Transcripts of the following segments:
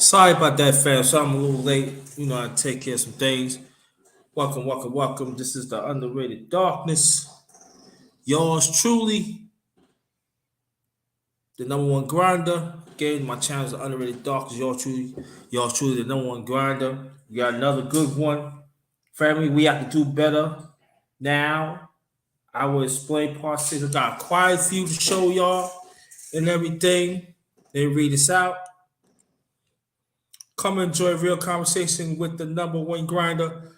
Sorry about that, fam. So I'm a little late. You know, I take care of some things. Welcome, welcome, welcome. This is the underrated darkness. Yours truly, the number one grinder. Again, my channel is the underrated darkness. Yours truly, the number one grinder. We got another good one. Family, we have to do better now. I will explain part six. I got quite a few to show y'all and everything. They read this out. Come enjoy real conversation with the number one grinder.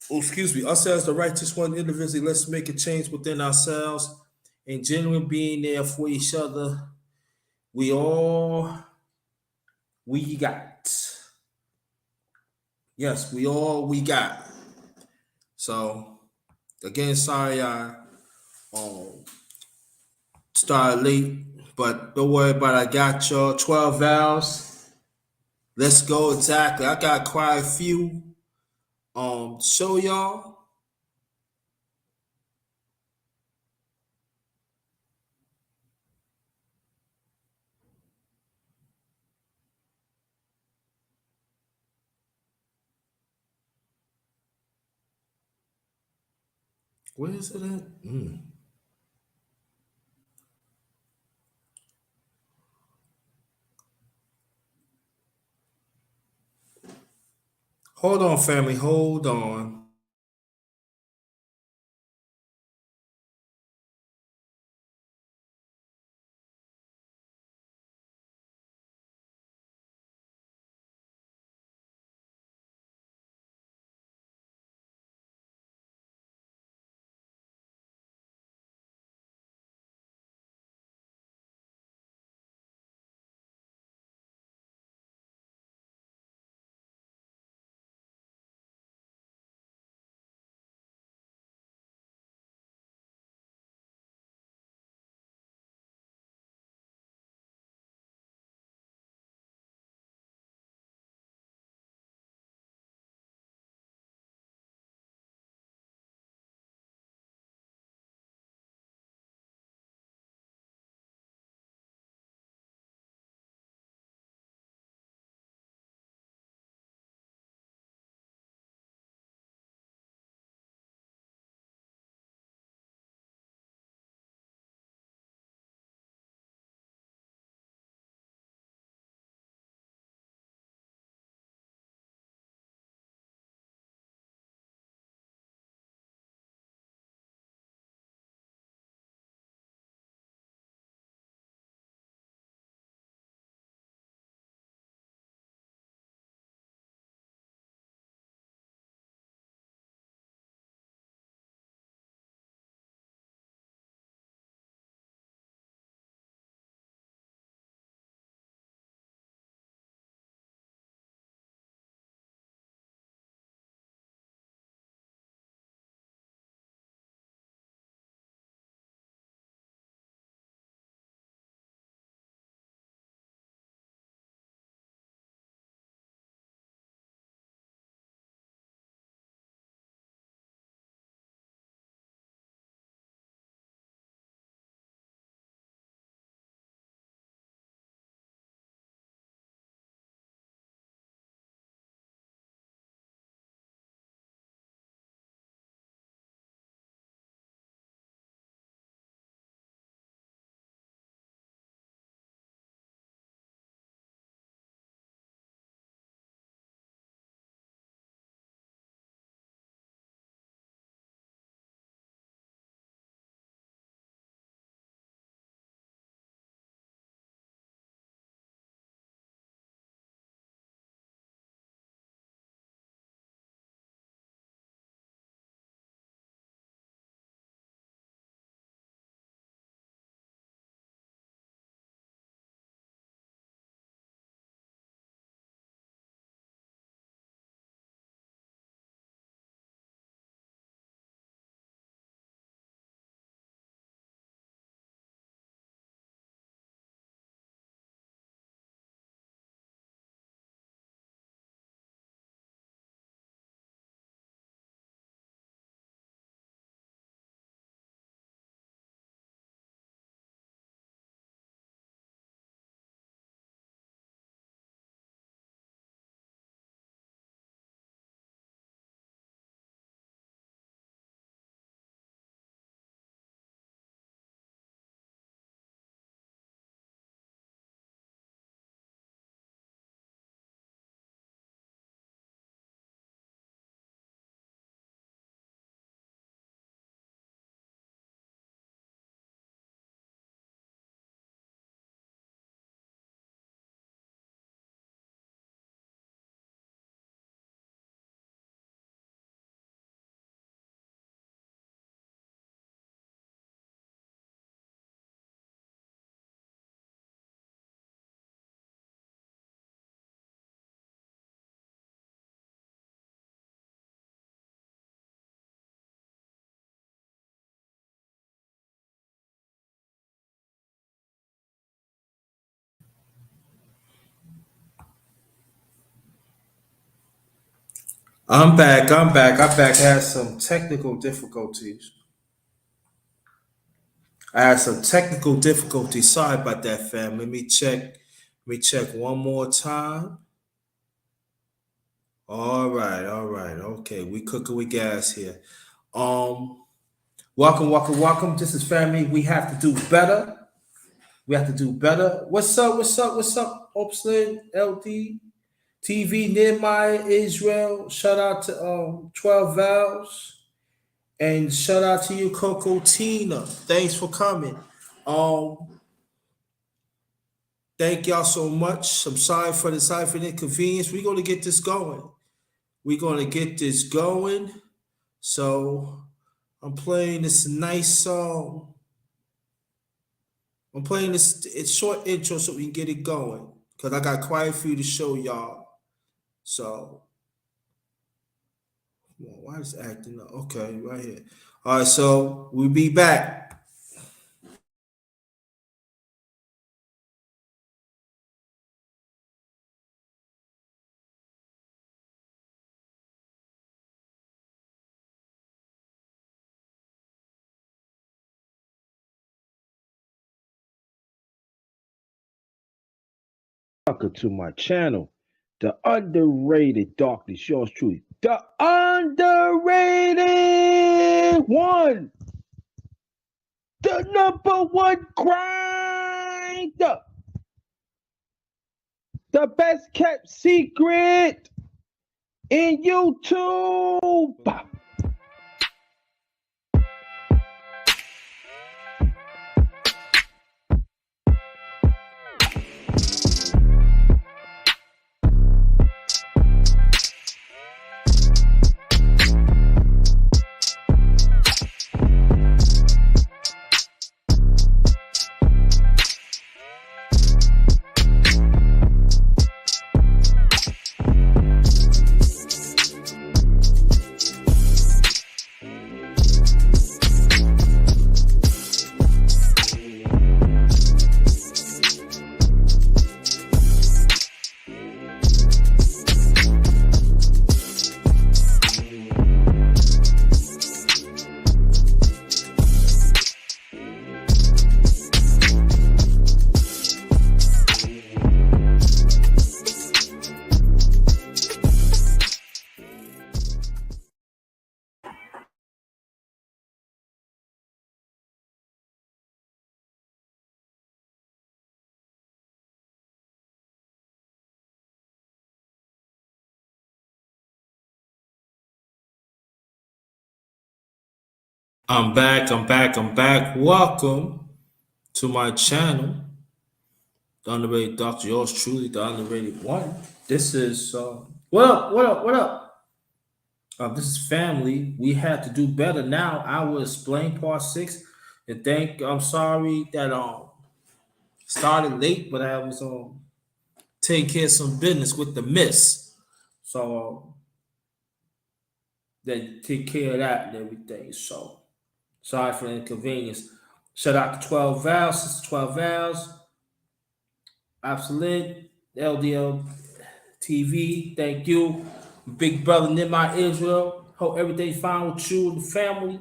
Oh, excuse me, us as the righteous one individually, let's make a change within ourselves and genuine being there for each other. We all we got. Yes, we all we got. So again, sorry I um started late, but don't worry about it. I got y'all 12 vows. Let's go exactly. I got quite a few show y'all. Where is it at? Hold on, family. Hold on. I'm back. I'm back. I'm back. I had some technical difficulties. I had some technical difficulties. Sorry about that, fam. Let me check. Let me check one more time. All right. All right. Okay. We cooking with gas here. Um. Welcome. Welcome. Welcome. This is family. We have to do better. We have to do better. What's up? What's up? What's up? Upslid, LD, TV, Nehemiah, Israel. Shout out to 12 Valves. And shout out to you, Coco Tina. Thanks for coming. Um, Thank y'all so much. I'm sorry for the inconvenience. We're gonna get this going. We're gonna get this going. So I'm playing this nice song. I'm playing this it's short intro so we can get it going. Cause I got quite a few to show y'all. So why is it acting up? Okay, right here. All right, so we'll be back. Welcome to my channel, the underrated darkness. Yours truly, the underrated one, the number one grinder, the best kept secret in YouTube. I'm back. I'm back. I'm back. Welcome to my channel, the underrated Doctor. Yours truly, the underrated one. This is what up? What up? What up? This is family. We had to do better. Now I will explain part six. And I'm sorry that started late, but I was taking care of some business with the miss. So they take care of that and everything. So sorry for the inconvenience. Shout out to 12 Vals, Sister 12 Vals, Absolute, LDL TV. Thank you. Big brother Nehemiah Israel. Hope everything's fine with you and the family.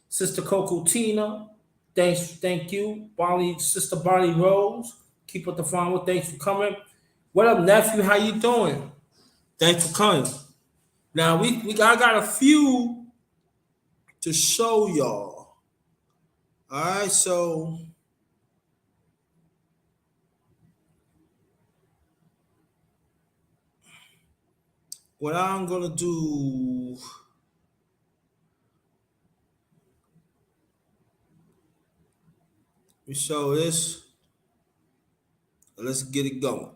Sister Coco Tina. Thank you. Sister Bonnie Rose. Keep up the fun with. Thanks for coming. What up, nephew? How you doing? Thanks for coming. Now I got a few to show y'all. All right, so what I'm gonna do, we show this. Let's get it going.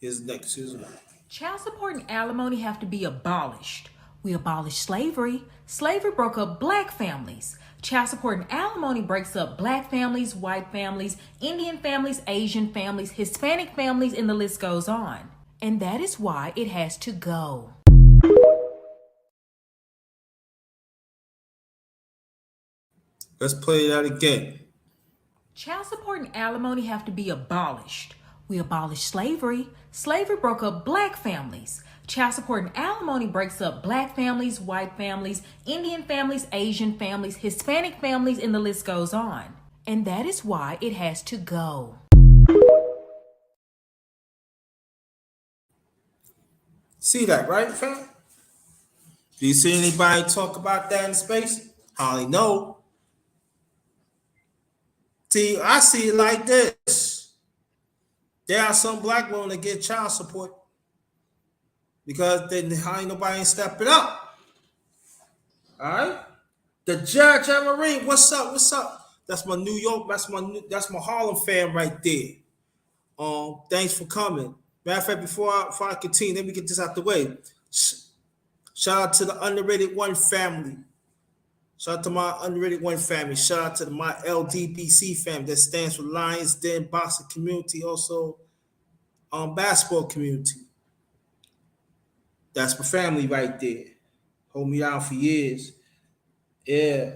Here's next. Here's one. Child support and alimony have to be abolished. We abolished slavery. Slavery broke up black families. Child support and alimony breaks up black families, white families, Indian families, Asian families, Hispanic families, and the list goes on. And that is why it has to go. Let's play that again. Child support and alimony have to be abolished. We abolished slavery. Slavery broke up black families. Child support and alimony breaks up black families, white families, Indian families, Asian families, Hispanic families, and the list goes on. And that is why it has to go. See that, right, fam? Do you see anybody talk about that in space? Hardly know. See, I see it like this. There are some black women that get child support because then ain't nobody stepping up. All right? The Judge Emery, what's up? What's up? That's my New York, that's my Harlem fan right there. Thanks for coming. Matter of fact, before I continue, let me get this out the way. Shout out to the Underrated One family. Shout out to my Underrated One family. Shout out to my LDBC family that stands for Lions Den Boxing Community, also basketball community. That's my family right there. Hold me down for years. Yeah.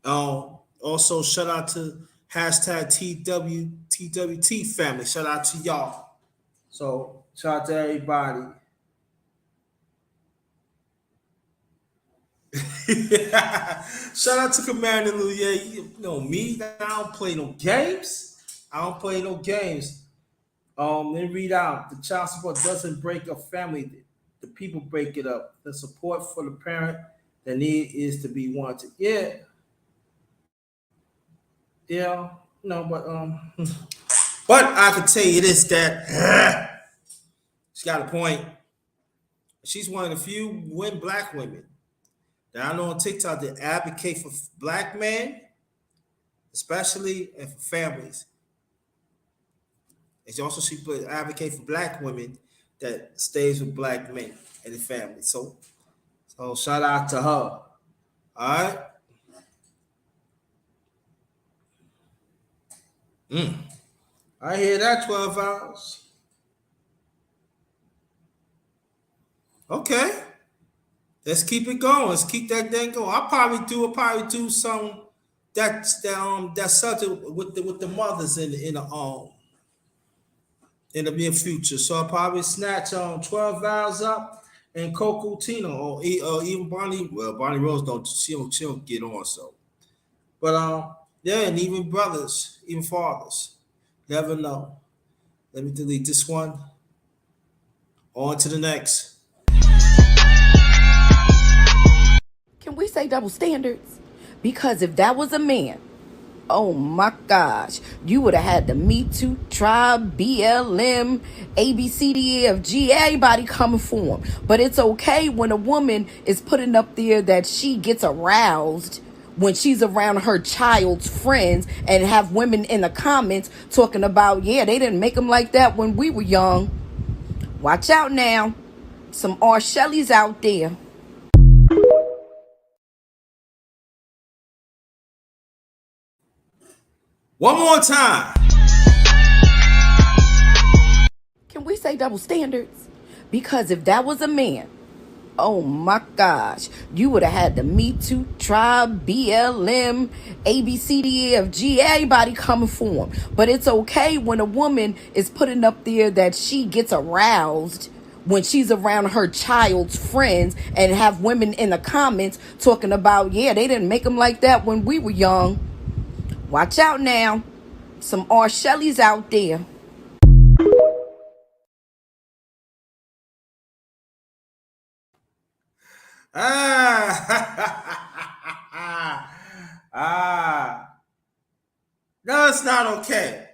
Also, shout out to hashtag TWT family. Shout out to y'all. So, shout out to everybody. Shout out to Commander Lou. Yeah, you know me. I don't play no games. Let me read out. The child support doesn't break a family. The people break it up. The support for the parent, the need is to be wanted. Yeah. Yeah. No, but I can tell you this, that she got a point. She's one of the few black women that I know on TikTok that advocate for black men, especially, and for families. And she advocate for black women that stays with black men and the family. So shout out to her. All right. I hear that 12 hours. Okay. Let's keep it going. Let's keep that thing going. I'll probably do some that subject with the mothers in the near future. So I'll probably snatch 12 vows up and Coco Tino or even Bonnie. Well, Bonnie Rose she don't get on. So, but yeah, and even brothers, even fathers, never know. Let me delete this one. On to the next. Can we say double standards? Because if that was a man, oh my gosh, you would have had the Me Too tribe, BLM, ABCDEFG, everybody coming for him. But it's okay when a woman is putting up there that she gets aroused when she's around her child's friends and have women in the comments talking about, yeah, they didn't make them like that when we were young. Watch out now. Some R. Shelleys out there. One more time. Can we say double standards? Because if that was a man, oh my gosh, you would have had the Me Too tribe, BLM, ABCDEFG, everybody coming for him. But it's okay when a woman is putting up there that she gets aroused when she's around her child's friends and have women in the comments talking about, yeah, they didn't make them like that when we were young. Watch out now. Some R. Shelleys out there. No, it's not okay.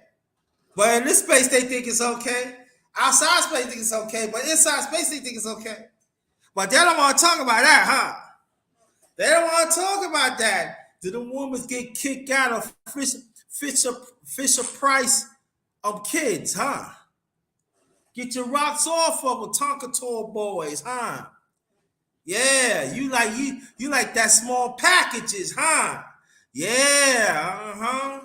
But in this space, they think it's okay. Outside space, they think it's okay. But inside space, they think it's okay. But they don't want to talk about that, huh? They don't want to talk about that. Did the women get kicked out of Fisher Price kids, huh? Get your rocks off of the Tonka Tour boys, huh? Yeah, you like that small packages, huh? Yeah,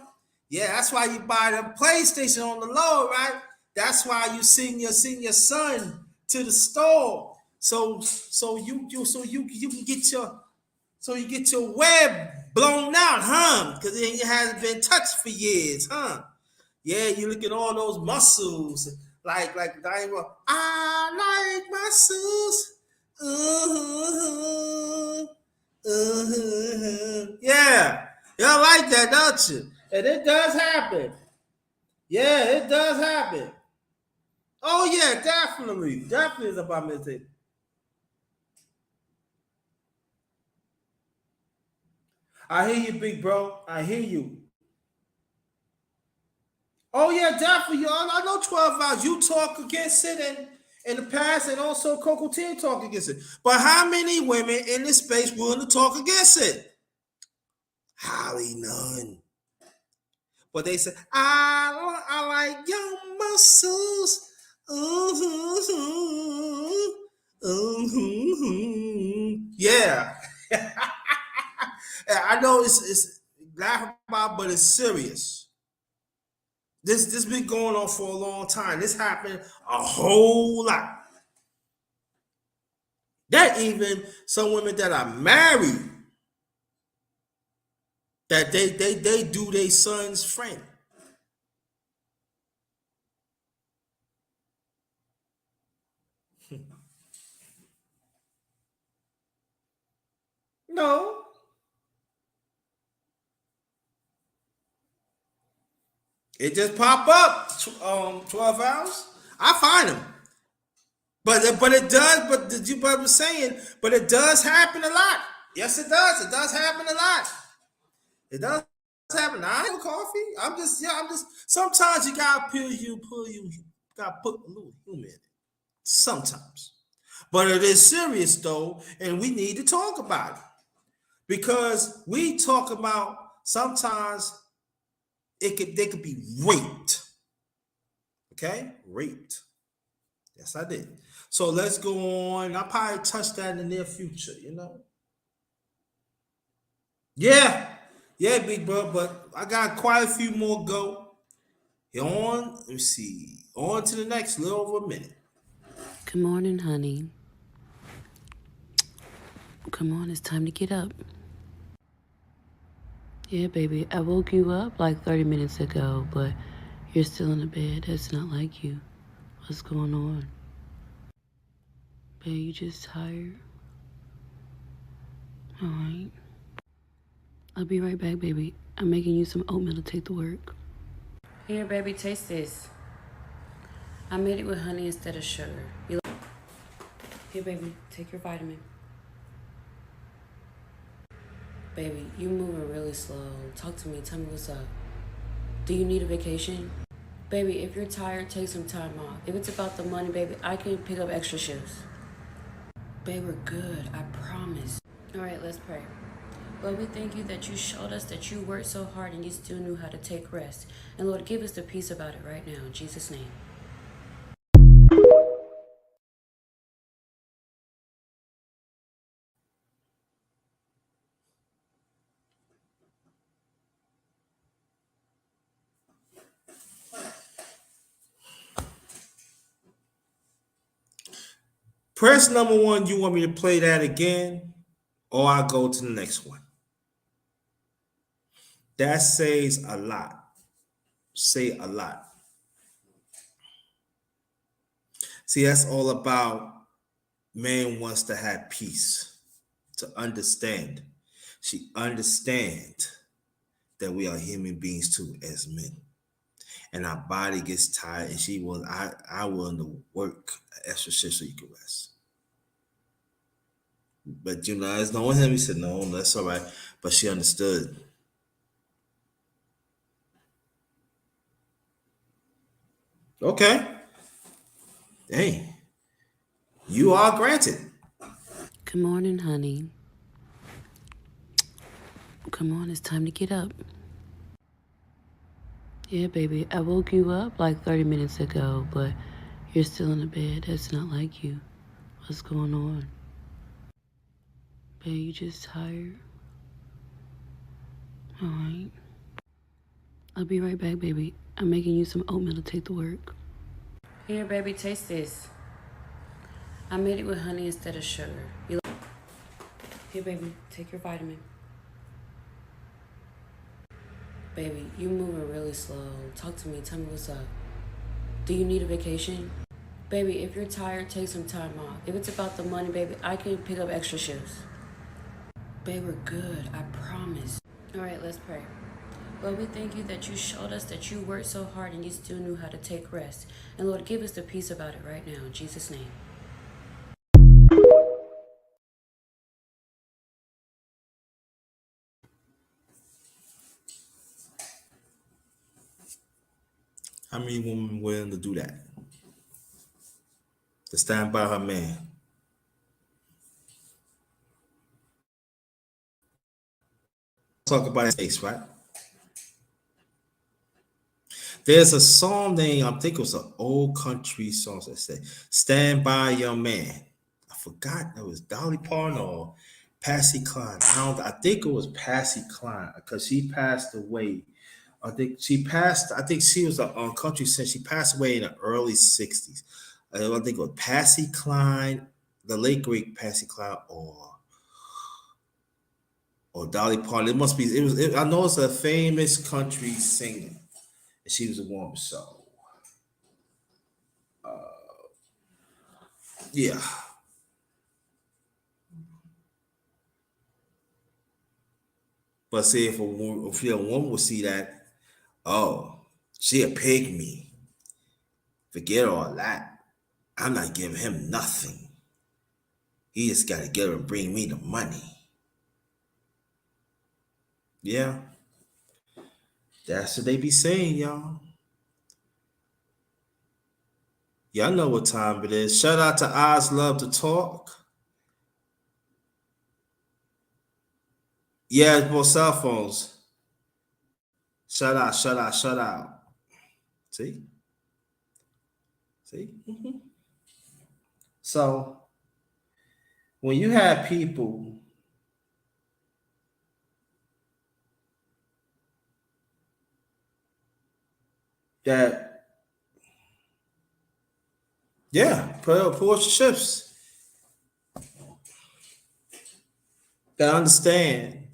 Yeah, that's why you buy the PlayStation on the low, right? That's why you send your son to the store, so you can get your web blown out, huh? Because it hasn't been touched for years, huh? Yeah, you look at all those muscles. Like I like muscles. Uh-huh. Uh-huh. Yeah. Y'all like that, don't you? And it does happen. Yeah, it does happen. Oh yeah, definitely. Definitely is about meditation. I hear you, big bro. I hear you. Oh yeah, definitely. Yo, I know 12 hours. You talk against it in the past, and also Coco Team talk against it. But how many women in this space willing to talk against it? Holly none. But they say, I like young muscles. Yeah. I know it's laugh about, but it's serious. This been going on for a long time. This happened a whole lot. That even some women that are married that they do their son's friend. No, it just pop up. 12 hours. I find them, but it does. But did you but was saying? But it does happen a lot. Yes, it does. It does happen a lot. It does happen. I ain't no coffee. I'm just. Sometimes you gotta pull you. Gotta put a little humor in it. Sometimes, but it is serious though, and we need to talk about it because we talk about sometimes they could be raped. Okay, raped. Yes, I did. So let's go on. I'll probably touch that in the near future. Yeah, yeah, big bro. But I got quite a few more go. Let me see. On to the next little over a minute. Good morning, honey. Come on, it's time to get up. Yeah, baby, I woke you up like 30 minutes ago, but you're still in the bed. That's not like you. What's going on? Babe, you just tired? All right. I'll be right back, baby. I'm making you some oatmeal to take to work. Here, baby, taste this. I made it with honey instead of sugar. Here, baby, take your vitamin. Baby, you moving really slow. Talk to me. Tell me what's up. Do you need a vacation? Baby, if you're tired, take some time off. If it's about the money, baby, I can pick up extra shifts. Babe, we're good. I promise. All right, let's pray. Lord, we thank you that you showed us that you worked so hard and you still knew how to take rest. And Lord, give us the peace about it right now. In Jesus' name. Press number one. You want me to play that again, or I go to the next one? That says a lot. Say a lot. See, that's all about man wants to have peace, to understand. She understand that we are human beings too as men. And our body gets tired and I willing to work extra shift so you can rest. But I was knowing him, he said, no, that's all right. But she understood. Okay. Hey, you are granted. Good morning, honey. Come on, it's time to get up. Yeah, baby, I woke you up like 30 minutes ago, but you're still in the bed. That's not like you. What's going on? Babe, you just tired? All right. I'll be right back, baby. I'm making you some oatmeal to take to work. Here, baby, taste this. I made it with honey instead of sugar. Here, baby, take your vitamin. Baby, you moving really slow. Talk to me. Tell me what's up. Do you need a vacation? Baby, if you're tired, take some time off. If it's about the money, baby, I can pick up extra shifts. Babe, we're good. I promise. All right, let's pray. Lord, we thank you that you showed us that you worked so hard and you still knew how to take rest. And Lord, give us the peace about it right now. In Jesus' name. How many women willing to do that? To stand by her man? Talk about his face, right? There's a song name, I think it was an old country song that said, "Stand by your man." I forgot it was Dolly Parton or Patsy Cline. I think it was Patsy Cline because she passed away. I think she was a country singer. She passed away in the early 60s. I think it was Patsy Cline, the late great Patsy Cline, or Dolly Parton. It must be. I know it's a famous country singer. And she was a woman, so yeah. But see, if a woman would see that, oh, she a pygmy. Forget all that. I'm not giving him nothing. He just got to get her and bring me the money. Yeah, that's what they be saying, y'all. Y'all know what time it is. Shout out to Oz Love to Talk. Yeah, it's more cell phones. Shut out, shut out, shut out. See? See? Mm-hmm. So, when you have people that, yeah, pull your shifts, that understand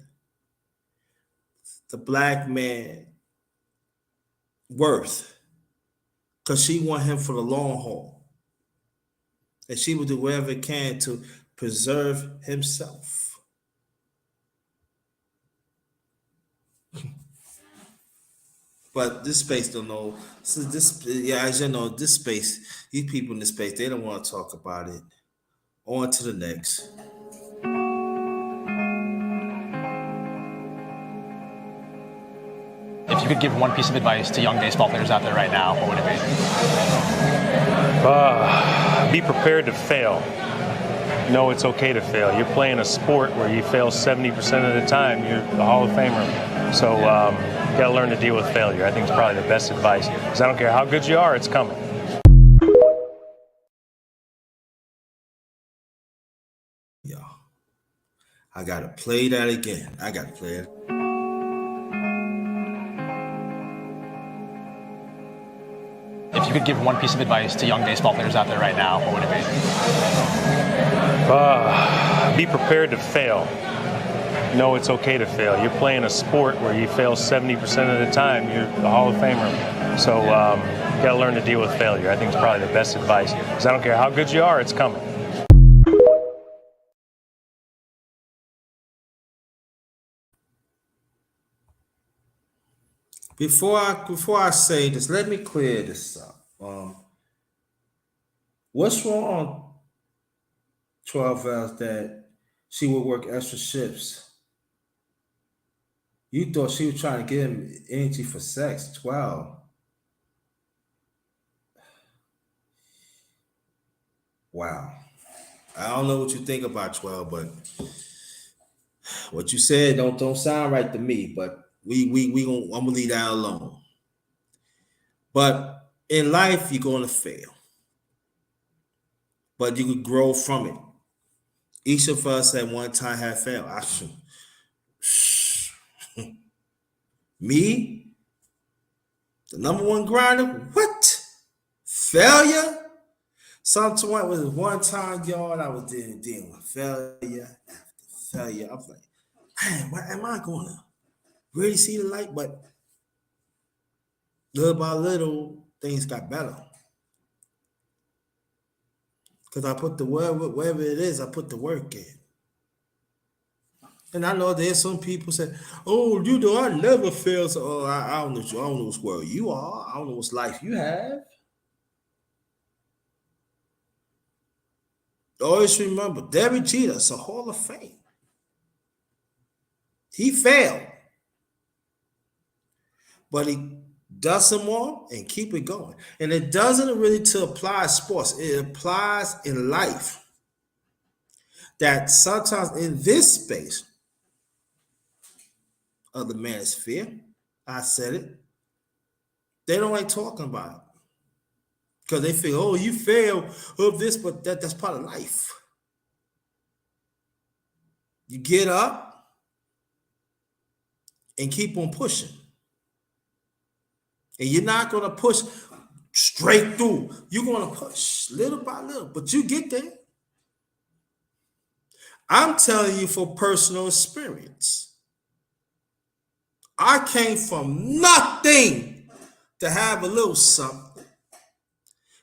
the black man worth, because she want him for the long haul. And she will do whatever it can to preserve himself. But this space don't know. So this, yeah, as you know, this space, these people in this space, they don't want to talk about it. On to the next. If you could give one piece of advice to young baseball players out there right now, what would it be? Be prepared to fail. Know it's okay to fail. You're playing a sport where you fail 70% of the time. You're the Hall of Famer. So you got to learn to deal with failure. I think it's probably the best advice. Because I don't care how good you are, it's coming. Yeah. I got to play that again. I got to play it. If you could give one piece of advice to young baseball players out there right now, what would it be? Be prepared to fail. Know it's okay to fail. You're playing a sport where you fail 70% of the time. You're the Hall of Famer. So you got to learn to deal with failure. I think it's probably the best advice. Because I don't care how good you are, it's coming. Before I say this, let me clear this up. What's wrong on 12 hours that she would work extra shifts? You thought she was trying to get him energy for sex. 12. Wow. I don't know what you think about 12, but what you said don't sound right to me. But I'm gonna leave that alone. But in life, you're gonna fail, but you could grow from it. Each of us at one time have failed. Me, the number one grinder. What? Failure? Sometimes was one time, y'all, I was dealing with failure after failure. I was like, man, what am I gonna really see the light? But Little by little, things got better. Because I put the wherever it is, I put the work in. And I know there's some people say, "Oh, you know, I never fail." So, oh, I don't know. I don't know what world you are. I don't know what life you have. Always remember, Derek Jeter's a Hall of Fame. He failed, but he does some more and keep it going. And it doesn't really to apply sports. It applies in life. That sometimes in this space of the manosphere, I said it, they don't like talking about it. Because they feel, oh, you fail of this, but that's part of life. You get up and keep on pushing. And you're not going to push straight through. You're going to push little by little, but you get there. I'm telling you for personal experience. I came from nothing to have a little something.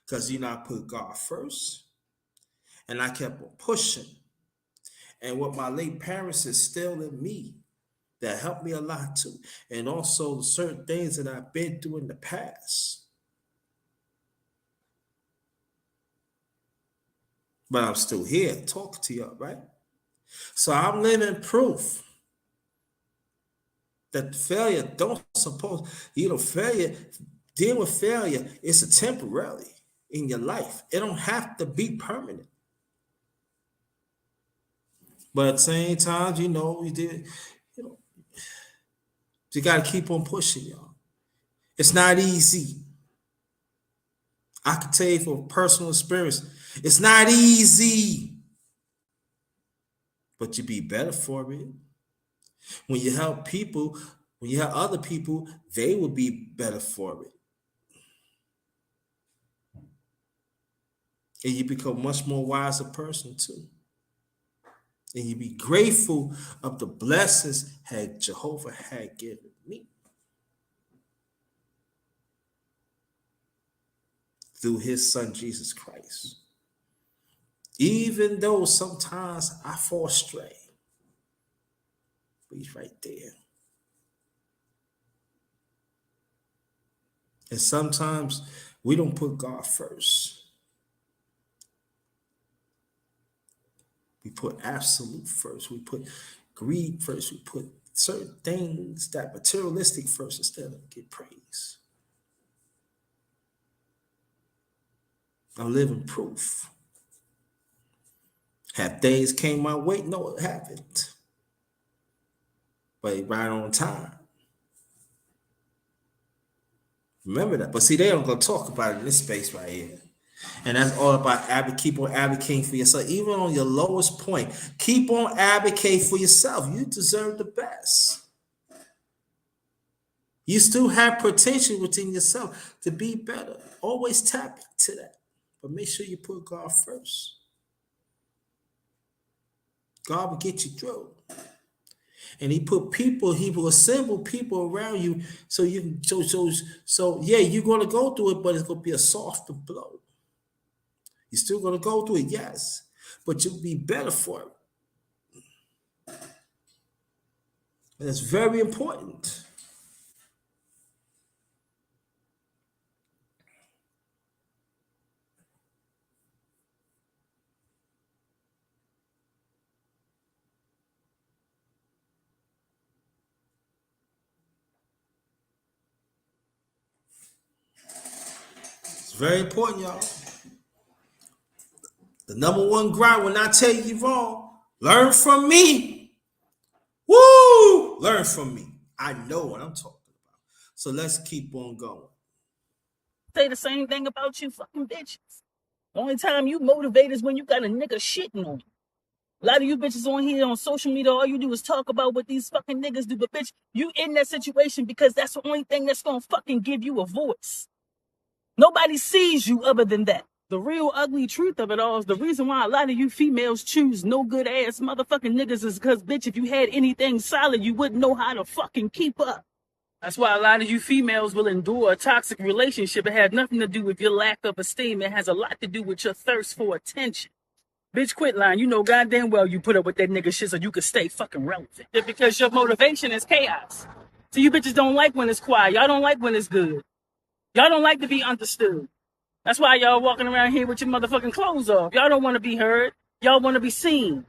Because I put God first. And I kept on pushing. And what my late parents instilled in me, that helped me a lot too. And also certain things that I've been through in the past. But I'm still here talking to you, right? So I'm living proof that failure don't suppose, failure, dealing with failure is a temporary in your life. It don't have to be permanent. But at the same time, you got to keep on pushing, y'all. It's not easy. I can tell you from personal experience, it's not easy. But you be better for it. When you help people, when you help other people, they will be better for it. And you become a much more wiser person too. And you be grateful of the blessings that Jehovah had given me through his son, Jesus Christ. Even though sometimes I fall astray, but he's right there. And sometimes we don't put God first. We put absolute first. We put greed first. We put certain things that materialistic first instead of get praise. I'm living proof. Have days came my way? No, it haven't. But right on time. Remember that. But see, they don't go talk about it in this space right here. And that's all about keep on advocating for yourself. Even on your lowest point, keep on advocating for yourself. You deserve the best. You still have potential within yourself to be better. Always tap into that. But make sure you put God first. God will get you through. And he will assemble people around you so you can yeah, you're gonna go through it, but it's gonna be a softer blow. You're still gonna go through it, yes, but you'll be better for it. And that's very important. It's very important, y'all. The number one grind when I tell you you're wrong, learn from me. Woo! Learn from me. I know what I'm talking about. So let's keep on going. Say the same thing about you fucking bitches. The only time you motivate is when you got a nigga shitting on you. A lot of you bitches on here on social media, all you do is talk about what these fucking niggas do. But bitch, you in that situation because that's the only thing that's gonna fucking give you a voice. Nobody sees you other than that. The real ugly truth of it all is the reason why a lot of you females choose no good ass motherfucking niggas is because, bitch, if you had anything solid, you wouldn't know how to fucking keep up. That's why a lot of you females will endure a toxic relationship. It has nothing to do with your lack of esteem. It has a lot to do with your thirst for attention. Bitch, quit lying. You know goddamn well you put up with that nigga shit so you can stay fucking relevant. Because your motivation is chaos. So you bitches don't like when it's quiet. Y'all don't like when it's good. Y'all don't like to be understood. That's why y'all walking around here with your motherfucking clothes off. Y'all don't want to be heard. Y'all want to be seen.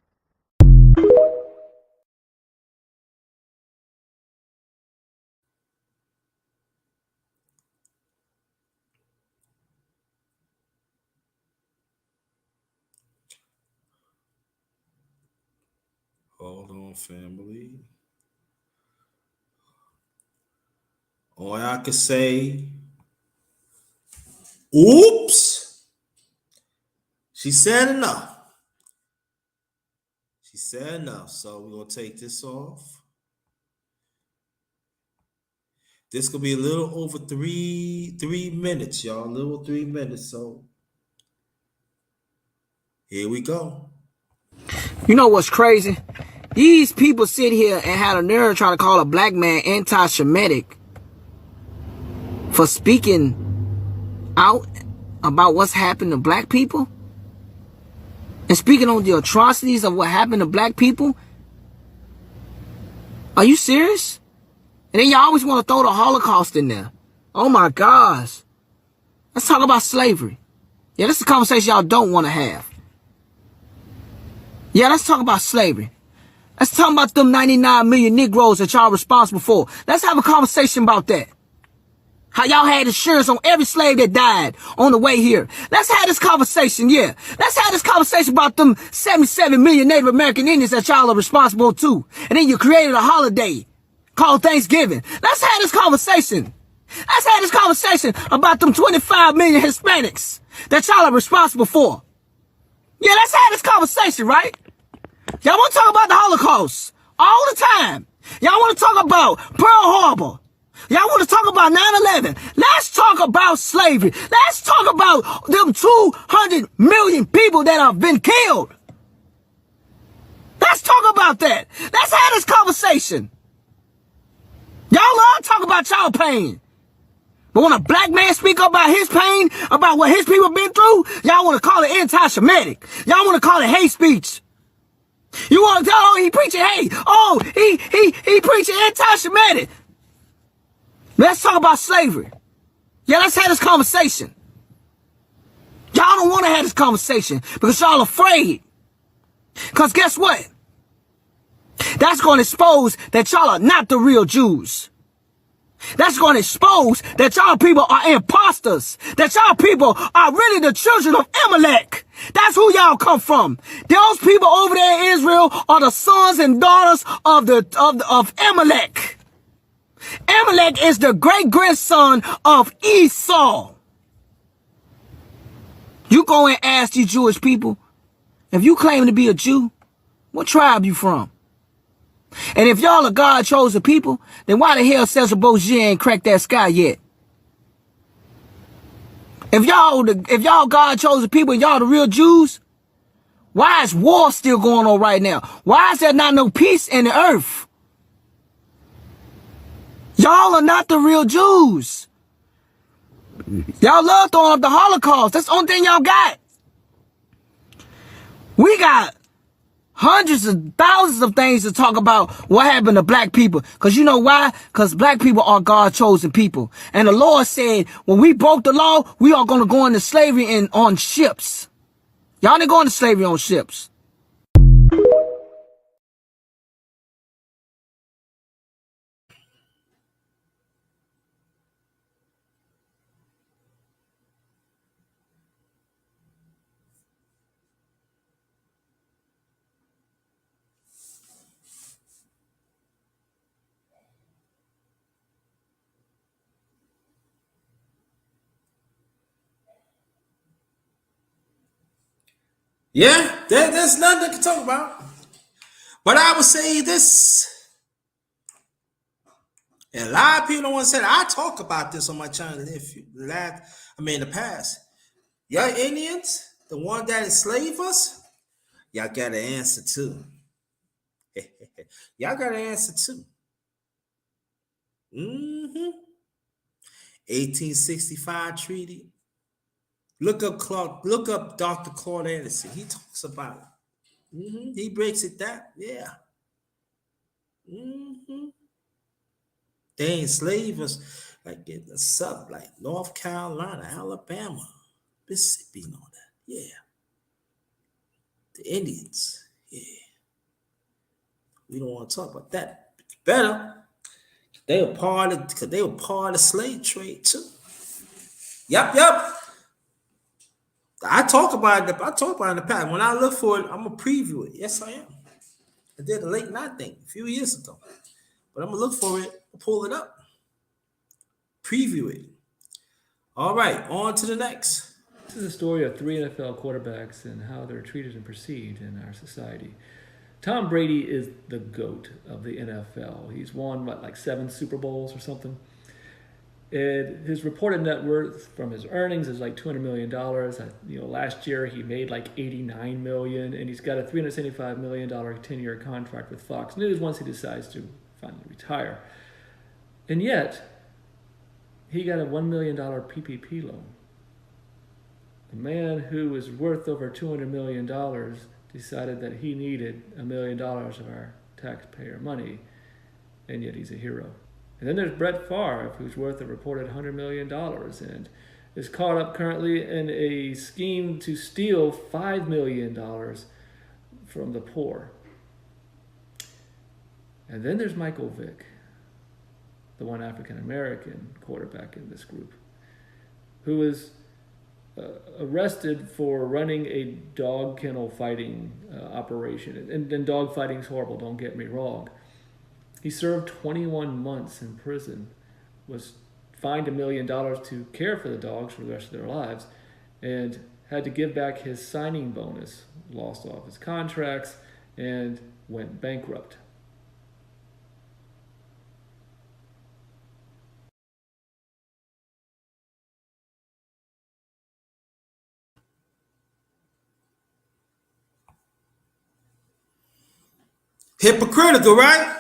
Hold on, family. All I can say, oops. She said enough. She said enough. So we're gonna take this off. This could be a little over three minutes, y'all. A little 3 minutes. So here we go. You know what's crazy? These people sit here and had a nerve trying to call a black man anti-Semitic for speaking out about what's happened to black people and speaking on the atrocities of what happened to black people. Are you serious? And then you always want to throw the Holocaust in there. Oh my gosh. Let's talk about slavery. Yeah, this is a conversation y'all don't want to have. Yeah, let's talk about slavery. Let's talk about them 99 million Negroes that y'all responsible for. Let's have a conversation about that. How y'all had insurance on every slave that died on the way here. Let's have this conversation, yeah. Let's have this conversation about them 77 million Native American Indians that y'all are responsible to. And then you created a holiday called Thanksgiving. Let's have this conversation. Let's have this conversation about them 25 million Hispanics that y'all are responsible for. Yeah, let's have this conversation, right? Y'all want to talk about the Holocaust all the time. Y'all want to talk about Pearl Harbor. Y'all want to talk about 9/11. Let's talk about slavery. Let's talk about them 200 million people that have been killed. Let's talk about that. Let's have this conversation. Y'all love talk about y'all pain. But when a black man speak up about his pain, about what his people been through, y'all want to call it anti-Semitic. Y'all want to call it hate speech. You want to tell, oh, he preaching hate. Oh, he preaching anti-Semitic. Let's talk about slavery. Yeah, let's have this conversation. Y'all don't want to have this conversation because y'all afraid. Because guess what? That's going to expose that y'all are not the real Jews. That's going to expose that y'all people are imposters. That y'all people are really the children of Amalek. That's who y'all come from. Those people over there in Israel are the sons and daughters of Amalek. Amalek is the great-grandson of Esau. You go and ask these Jewish people, if you claim to be a Jew, what tribe you from? And if y'all are God-chosen people, then why the hell Cesar Borgia ain't cracked that sky yet? If y'all God-chosen people and y'all the real Jews, why is war still going on right now? Why is there not no peace in the earth? Y'all are not the real Jews. Y'all love throwing up the Holocaust. That's the only thing y'all got. We got hundreds of thousands of things to talk about what happened to black people. Because you know why? Because black people are God-chosen people. And the Lord said, when we broke the law, we are going to go into slavery on ships. Y'all didn't go into slavery on ships. Yeah, there's nothing to talk about. But I would say this, and a lot of people don't want to say that. I talk about this on my channel in the past. Y'all Indians, the one that enslaved us, y'all got an answer too. Y'all got an answer too. Mm-hmm. 1865 treaty. Look up Dr. Claude Anderson. He talks about it. He breaks it down. Yeah. They enslaved us like in the south, like North Carolina, Alabama, Mississippi, and all that. Yeah. The Indians. Yeah. We don't want to talk about that. But better. They were part of the slave trade too. Yep. I talk about it in the past. When I look for it, I'm gonna preview it. Yes, I am. I did a late night thing a few years ago. But I'm gonna look for it, pull it up, preview it. All right, on to the next. This is a story of 3 NFL quarterbacks and how they're treated and perceived in our society. Tom Brady is the GOAT of the NFL. He's won, like 7 Super Bowls or something. And his reported net worth from his earnings is like $200 million. Last year he made like $89 million, and he's got a $375 million 10-year contract with Fox News once he decides to finally retire. And yet, he got a $1 million PPP loan. The man who is worth over $200 million decided that he needed $1 million of our taxpayer money, and yet he's a hero. And then there's Brett Favre, who's worth a reported $100 million and is caught up currently in a scheme to steal $5 million from the poor. And then there's Michael Vick, the one African-American quarterback in this group, who was arrested for running a dog kennel fighting operation. And dog fighting is horrible, don't get me wrong. He served 21 months in prison, was fined $1 million to care for the dogs for the rest of their lives, and had to give back his signing bonus, lost all of his contracts, and went bankrupt. Hypocritical, right?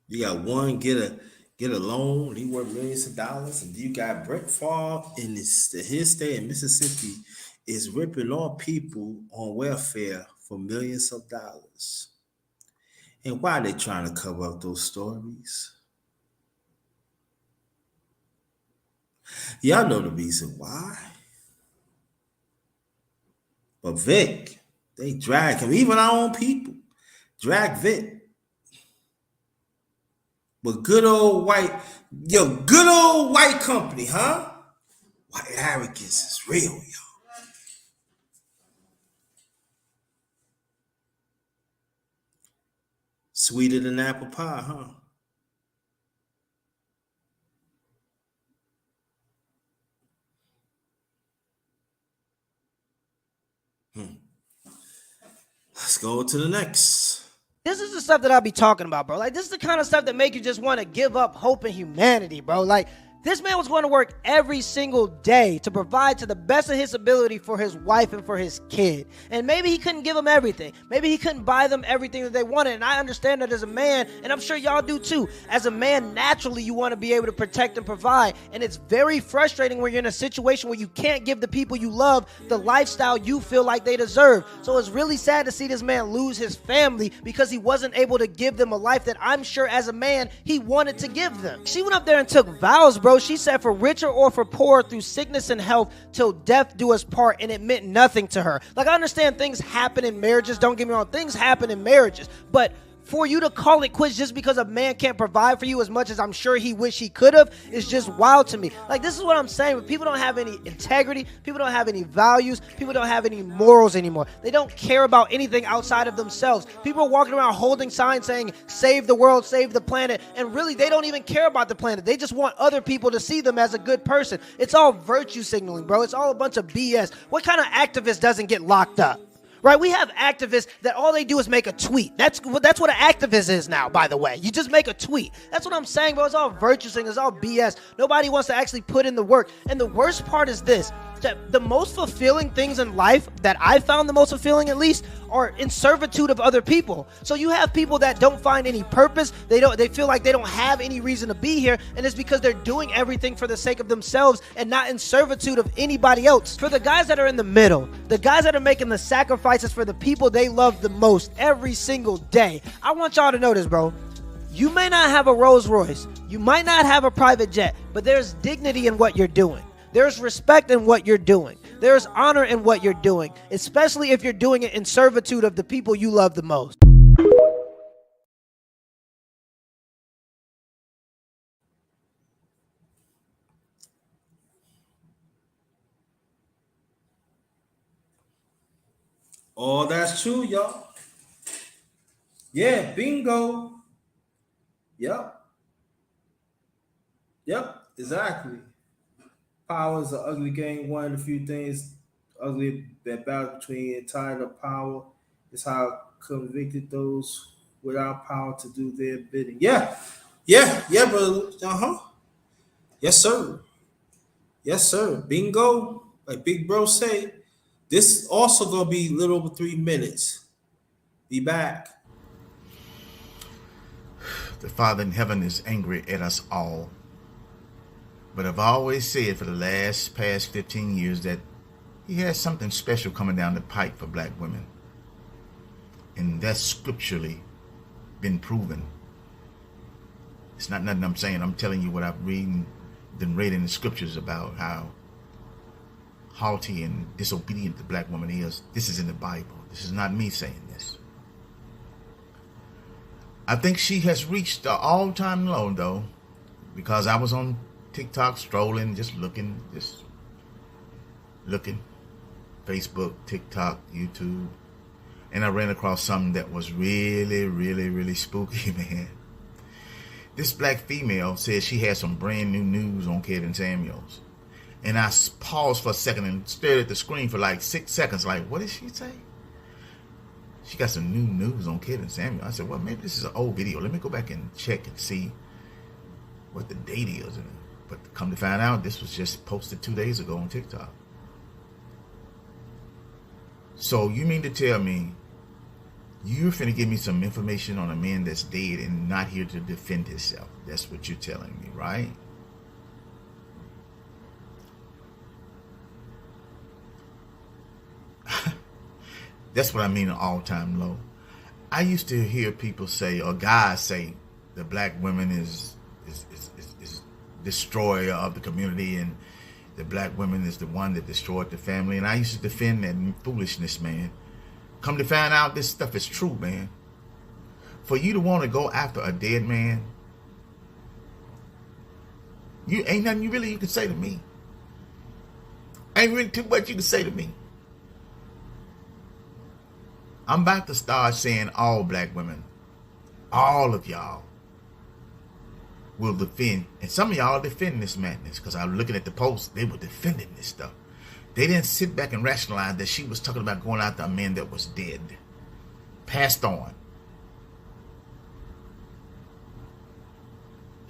You got one get a loan, he worth millions of dollars, and you got Brett Favre in his state in Mississippi is ripping off people on welfare for millions of dollars. And why are they trying to cover up those stories? Y'all know the reason why. But Vic, they drag him. Even our own people drag Vic. But good old white company, huh? White arrogance is real, yo. Sweeter than apple pie, huh? Let's go to the next. This is the stuff that I be talking about, bro. Like, this is the kind of stuff that make you just want to give up hope in humanity, bro. Like, this man was going to work every single day to provide to the best of his ability for his wife and for his kid. And maybe he couldn't give them everything. Maybe he couldn't buy them everything that they wanted. And I understand that as a man, and I'm sure y'all do too. As a man, naturally, you want to be able to protect and provide. And it's very frustrating when you're in a situation where you can't give the people you love the lifestyle you feel like they deserve. So it's really sad to see this man lose his family because he wasn't able to give them a life that I'm sure as a man he wanted to give them. She went up there and took vows, bro. She said for richer or for poor, through sickness and health, till death do us part, and it meant nothing to her. Like, I understand things happen in marriages, don't get me wrong, things happen in marriages, but for you to call it quits just because a man can't provide for you as much as I'm sure he wish he could have is just wild to me. Like, this is what I'm saying. When people don't have any integrity, people don't have any values, people don't have any morals anymore. They don't care about anything outside of themselves. People are walking around holding signs saying, save the world, save the planet, and really they don't even care about the planet. They just want other people to see them as a good person. It's all virtue signaling, bro. It's all a bunch of BS. What kind of activist doesn't get locked up? Right, we have activists that all they do is make a tweet. That's what an activist is now, by the way. You just make a tweet. That's what I'm saying, bro. It's all virtue signaling. It's all BS. Nobody wants to actually put in the work. And the worst part is this. the most fulfilling things in life that I found the most fulfilling, at least, are in servitude of other people. So you have people that don't find any purpose. They feel like they don't have any reason to be here, and it's because they're doing everything for the sake of themselves and not in servitude of anybody else. For the guys that are in the middle, the guys that are making the sacrifices for the people they love the most every single day, I want y'all to know this, bro. You may not have a Rolls Royce, you might not have a private jet, but there's dignity in what you're doing. There's respect in what you're doing. There's honor in what you're doing, especially if you're doing it in servitude of the people you love the most. Oh, that's true, y'all. Yeah, bingo. Yep. Yep, exactly. Power is an ugly game. One of the few things ugly that battle between entitled of power is how convicted those without power to do their bidding. Yeah, yeah, brother. Yes, sir. Yes, sir. Bingo. Like Big Bro say, this also gonna be a little over 3 minutes. Be back. The Father in heaven is angry at us all. But I've always said for the past 15 years that he has something special coming down the pipe for black women. And that's scripturally been proven. It's not nothing I'm saying. I'm telling you what I've been reading the scriptures about how haughty and disobedient the black woman is. This is in the Bible. This is not me saying this. I think she has reached the all-time low, though, because I was on TikTok strolling, just looking, Facebook, TikTok, YouTube, and I ran across something that was really, really, really spooky, man. This black female said she had some brand new news on Kevin Samuels. And I paused for a second and stared at the screen for like 6 seconds, like, what did she say? She got some new news on Kevin Samuels. I said, well, maybe this is an old video. Let me go back and check and see what the date is. But come to find out, this was just posted 2 days ago on TikTok. So you mean to tell me you're finna give me some information on a man that's dead and not here to defend himself? That's what you're telling me, right? That's what I mean, an all-time low. I used to hear people say, or guys say, that black women is destroyer of the community, and the black woman is the one that destroyed the family. And I used to defend that foolishness, man. Come to find out, this stuff is true, man. For you to want to go after a dead man, you ain't nothing you can say to me. Ain't really too much you can say to me. I'm about to start saying all black women, all of y'all, will defend, and some of y'all defend this madness, because I'm looking at the post, they were defending this stuff. They didn't sit back and rationalize that she was talking about going after a man that was dead, passed on.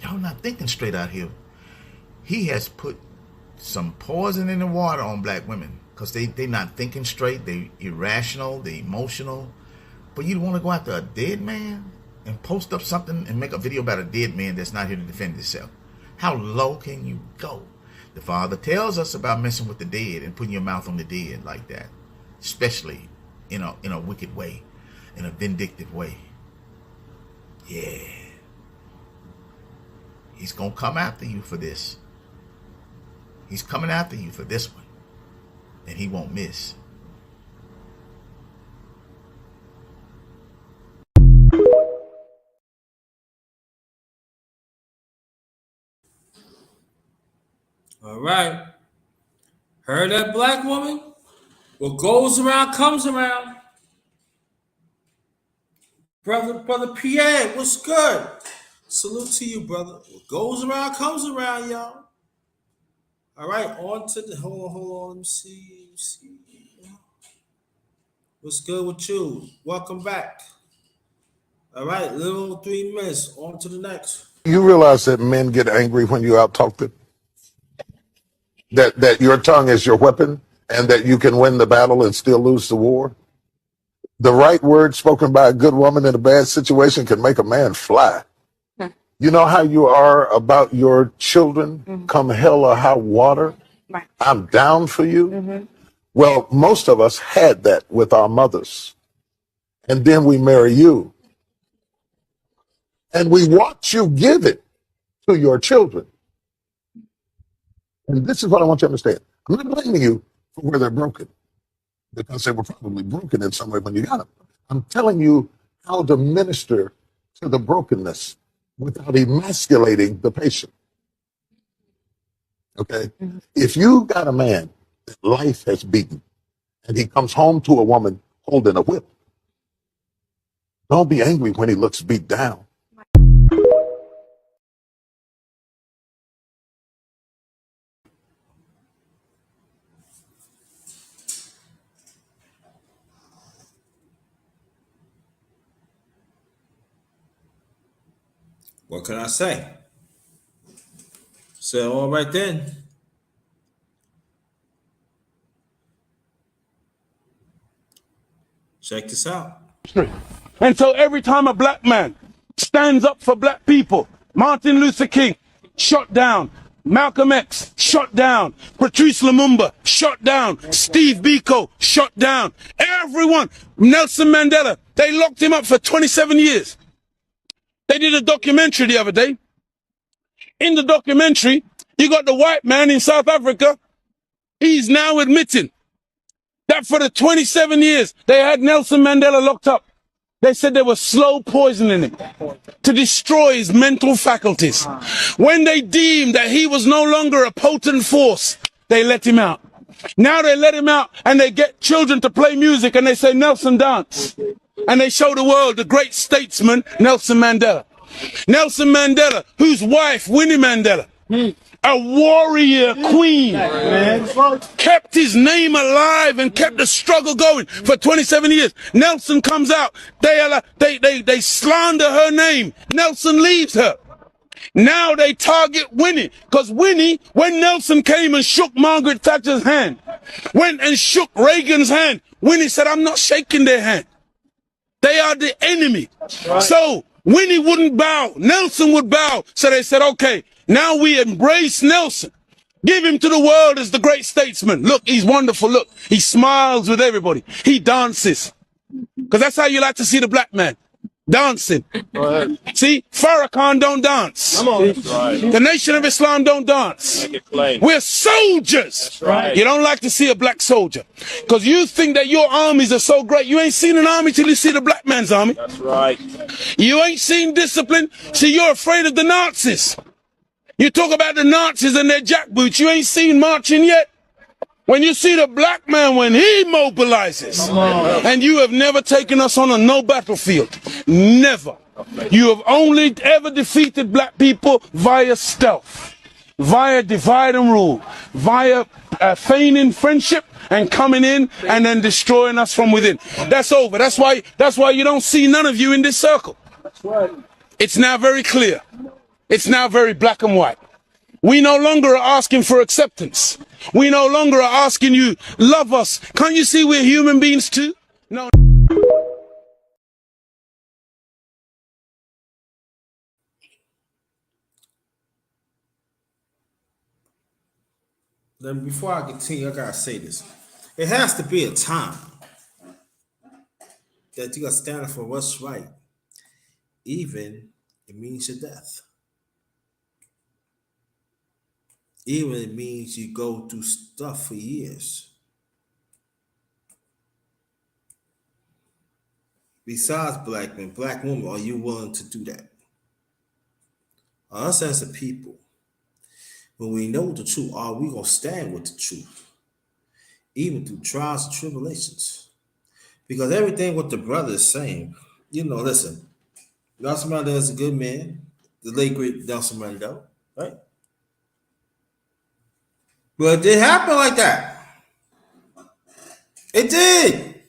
Y'all not thinking straight out here. He has put some poison in the water on black women, because they not thinking straight, they irrational, they emotional. But you want to go after a dead man and post up something and make a video about a dead man that's not here to defend himself? How low can you go? The Father tells us about messing with the dead and putting your mouth on the dead like that, especially in a wicked way, in a vindictive way. Yeah. He's going to come after you for this. He's coming after you for this one. And he won't miss. All right. Heard that, black woman? What goes around comes around. Brother Pierre, what's good? Salute to you, brother. What goes around comes around, y'all. All right, on to the hold on. Let me see. What's good with you? Welcome back. All right, little 3 minutes. On to the next. You realize that men get angry when you out talk them? that your tongue is your weapon and that you can win the battle and still lose the war? The right word spoken by a good woman in a bad situation can make a man fly. You know how you are about your children, come hell or high water? Right. I'm down for you. Well, most of us had that with our mothers. And then we marry you. And we watch you give it to your children. And this is what I want you to understand. I'm not blaming you for where they're broken, because they were probably broken in some way when you got them. I'm telling you how to minister to the brokenness without emasculating the patient. Okay? If you got a man that life has beaten and he comes home to a woman holding a whip, don't be angry when he looks beat down. What can I say? Say all right then. Check this out. And so every time a black man stands up for black people, Martin Luther King, shot down. Malcolm X, shot down. Patrice Lumumba, shot down. Steve Biko, shot down. Everyone. Nelson Mandela, they locked him up for 27 years. They did a documentary the other day. In the documentary, you got the white man in South Africa. He's now admitting that for the 27 years they had Nelson Mandela locked up, they said they were slow poisoning him to destroy his mental faculties. When they deemed that he was no longer a potent force, they let him out. Now they let him out and they get children to play music and they say, Nelson dance. And they show the world the great statesman, Nelson Mandela. Nelson Mandela, whose wife, Winnie Mandela, a warrior queen, kept his name alive and kept the struggle going for 27 years. Nelson comes out, they slander her name. Nelson leaves her. Now they target Winnie, because Winnie, when Nelson came and shook Margaret Thatcher's hand, went and shook Reagan's hand, Winnie said, I'm not shaking their hand. They are the enemy. So Winnie wouldn't bow, Nelson would bow. So they said, okay, now we embrace Nelson. Give him to the world as the great statesman. Look, he's wonderful. Look, he smiles with everybody. He dances. Because that's how you like to see the black man. Dancing. See, Farrakhan don't dance. The Nation of Islam don't dance. We're soldiers. You don't like to see a black soldier. Because you think that your armies are so great. You ain't seen an army till you see the black man's army. That's right. You ain't seen discipline. See, you're afraid of the Nazis. You talk about the Nazis and their jackboots. You ain't seen marching yet. When you see the black man, when he mobilizes, and you have never taken us on a no battlefield, never. You have only ever defeated black people via stealth, via divide and rule, via feigning friendship and coming in and then destroying us from within. That's over. That's why you don't see none of you in this circle. It's now very clear. It's now very black and white. We no longer are asking for acceptance. We no longer are asking you, love us. Can't you see we're human beings too? No. Then before I continue, I gotta say this. It has to be a time that you gotta stand up for what's right. Even it means your death. Even it means you go through stuff for years. Besides black men, black women, are you willing to do that? Us as a people, when we know the truth, are we gonna stand with the truth? Even through trials and tribulations. Because everything what the brother is saying, listen, Nelson Mandela is a good man, the late great Nelson Mandela, right? But it did happen like that. It did.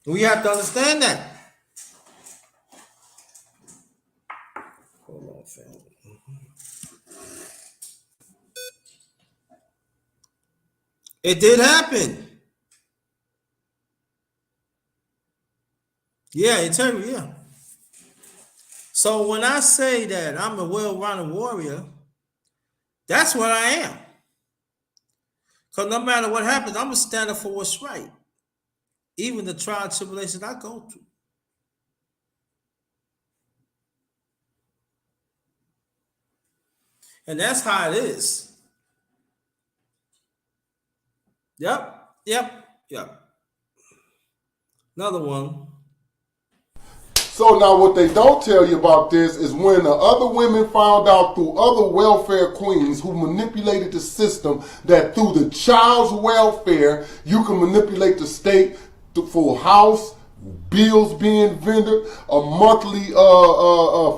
We have to understand that. Hold on. family. It did happen. Yeah, integrity, yeah. So when I say that I'm a well-rounded warrior, that's what I am. Because no matter what happens, I'm going to stand up for what's right. Even the trial and tribulations I go through. And that's how it is. Yep. Another one. So now what they don't tell you about this is when the other women found out through other welfare queens who manipulated the system that through the child's welfare, you can manipulate the state for house, bills being vended, a monthly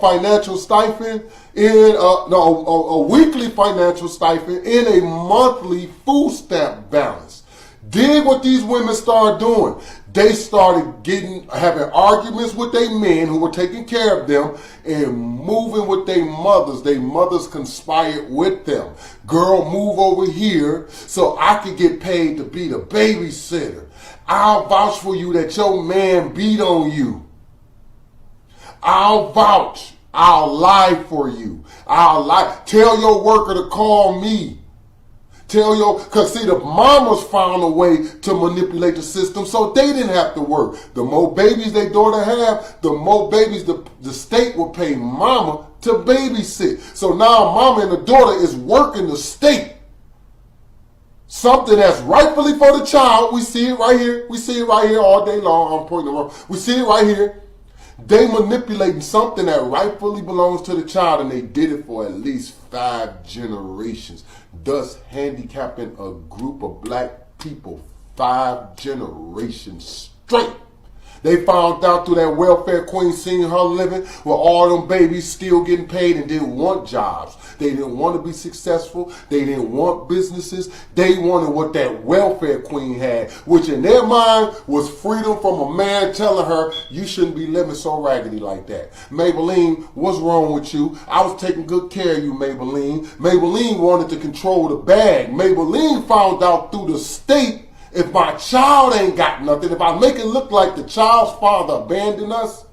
financial stipend, a weekly financial stipend, and a monthly food stamp balance. Dig what these women started doing. They started having arguments with their men who were taking care of them and moving with their mothers. Their mothers conspired with them. Girl, move over here so I could get paid to be the babysitter. I'll vouch for you that your man beat on you. I'll vouch. I'll lie for you. I'll lie. Tell your worker to call me. Because see, the mamas found a way to manipulate the system so they didn't have to work. The more babies their daughter have, the more babies the state will pay mama to babysit. So now mama and the daughter is working the state. Something that's rightfully for the child. We see it right here. We see it right here all day long. I'm pointing around. We see it right here. They manipulating something that rightfully belongs to the child, and they did it for at least 5 generations, thus handicapping a group of black people 5 generations straight. They found out through that welfare queen seeing her living with all them babies still getting paid and didn't want jobs. They didn't want to be successful. They didn't want businesses. They wanted what that welfare queen had, which in their mind was freedom from a man telling her, you shouldn't be living so raggedy like that. Maybelline, what's wrong with you? I was taking good care of you, Maybelline. Maybelline wanted to control the bag. Maybelline found out through the state, if my child ain't got nothing, if I make it look like the child's father abandoned us,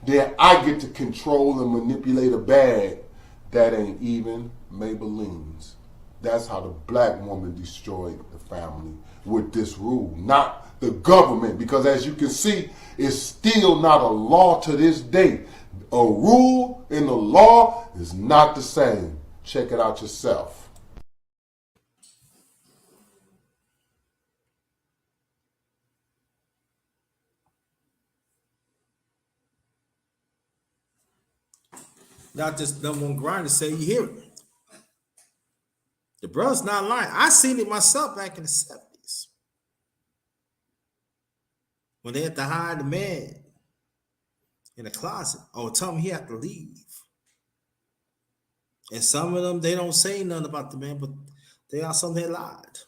then I get to control and manipulate a bag that ain't even Maybelline's. That's how the black woman destroyed the family, with this rule, not the government. Because as you can see, it's still not a law to this day. A rule and the law is not the same. Check it out yourself. Not just number one grinder say you hear it. The brother's not lying. I seen it myself back in the 70s. When they had to hide the man in the closet or tell him he had to leave. And some of them, they don't say nothing about the man, but they are some that lied.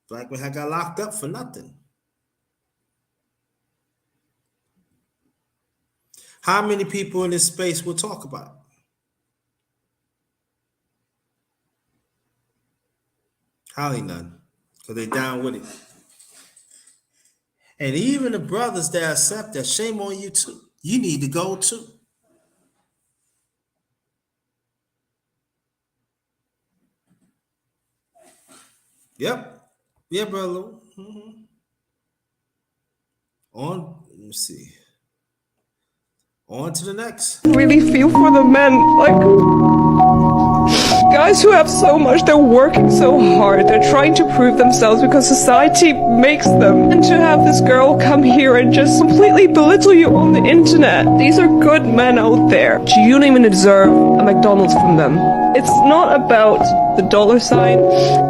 Black men had got locked up for nothing. How many people in this space will talk about it? Hardly none, because they down with it. And even the brothers that accept that, shame on you too. You need to go too. Yep. Yeah, brother. Mm-hmm. Let me see. On to the next. Really feel for the men, like guys who have so much, they're working so hard, they're trying to prove themselves because society makes them. And to have this girl come here and just completely belittle you on the internet. These are good men out there. You don't even deserve a McDonald's from them. It's not about the dollar sign,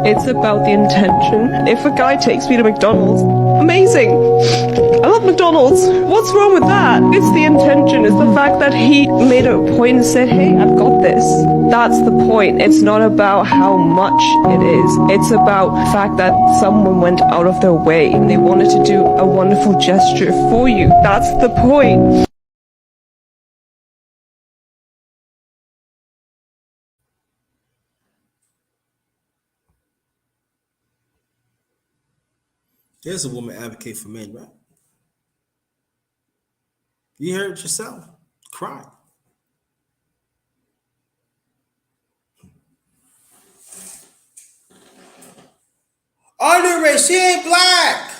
it's about the intention. If a guy takes me to McDonald's, amazing. I love McDonald's. What's wrong with that? It's the intention. It's the fact that he made a point and said, hey, I've got this. That's the point. It's not about how much it is. It's about the fact that someone went out of their way and they wanted to do a wonderful gesture for you. That's the point. There's a woman advocate for men, right? You heard it yourself. Cry. Underrated. She ain't black.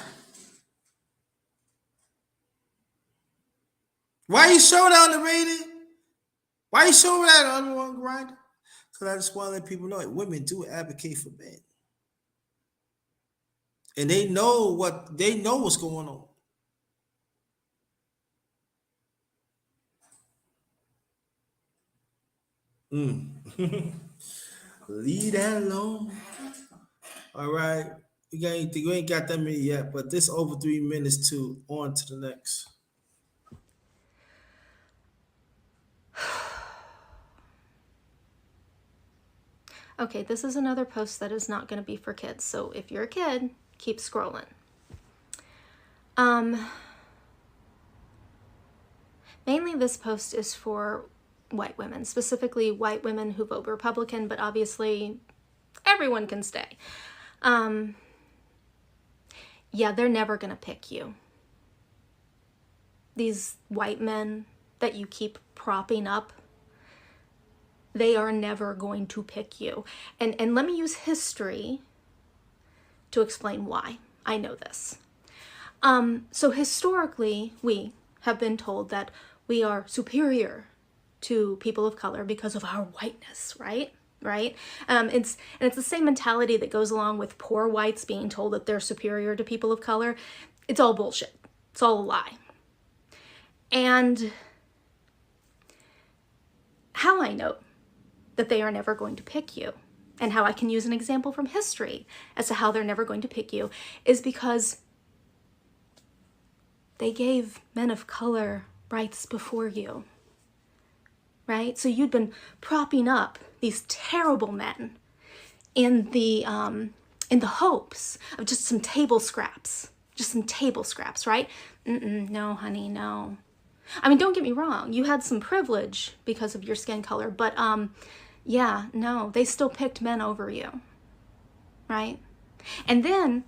Why you show that underrated? Why you show that on one grinder? Because I just want to let people know that women do advocate for men. And they know what's going on. Leave that alone. All right. We ain't got that many yet, but this over 3 minutes to on to the next. Okay, this is another post that is not going to be for kids. So if you're a kid, keep scrolling. Mainly this post is for white women, specifically white women who vote Republican, but obviously everyone can stay. Yeah, they're never going to pick you. These white men that you keep propping up, they are never going to pick you. And let me use history to explain why I know this. So historically, we have been told that we are superior to people of color because of our whiteness, right? It's the same mentality that goes along with poor whites being told that they're superior to people of color. It's all bullshit. It's all a lie. And how I know that they are never going to pick you, and how I can use an example from history as to how they're never going to pick you, is because they gave men of color rights before you, right? So you'd been propping up these terrible men in the hopes of just some table scraps, right? No, honey, no. I mean, don't get me wrong, you had some privilege because of your skin color, but yeah, no, they still picked men over you, right? And then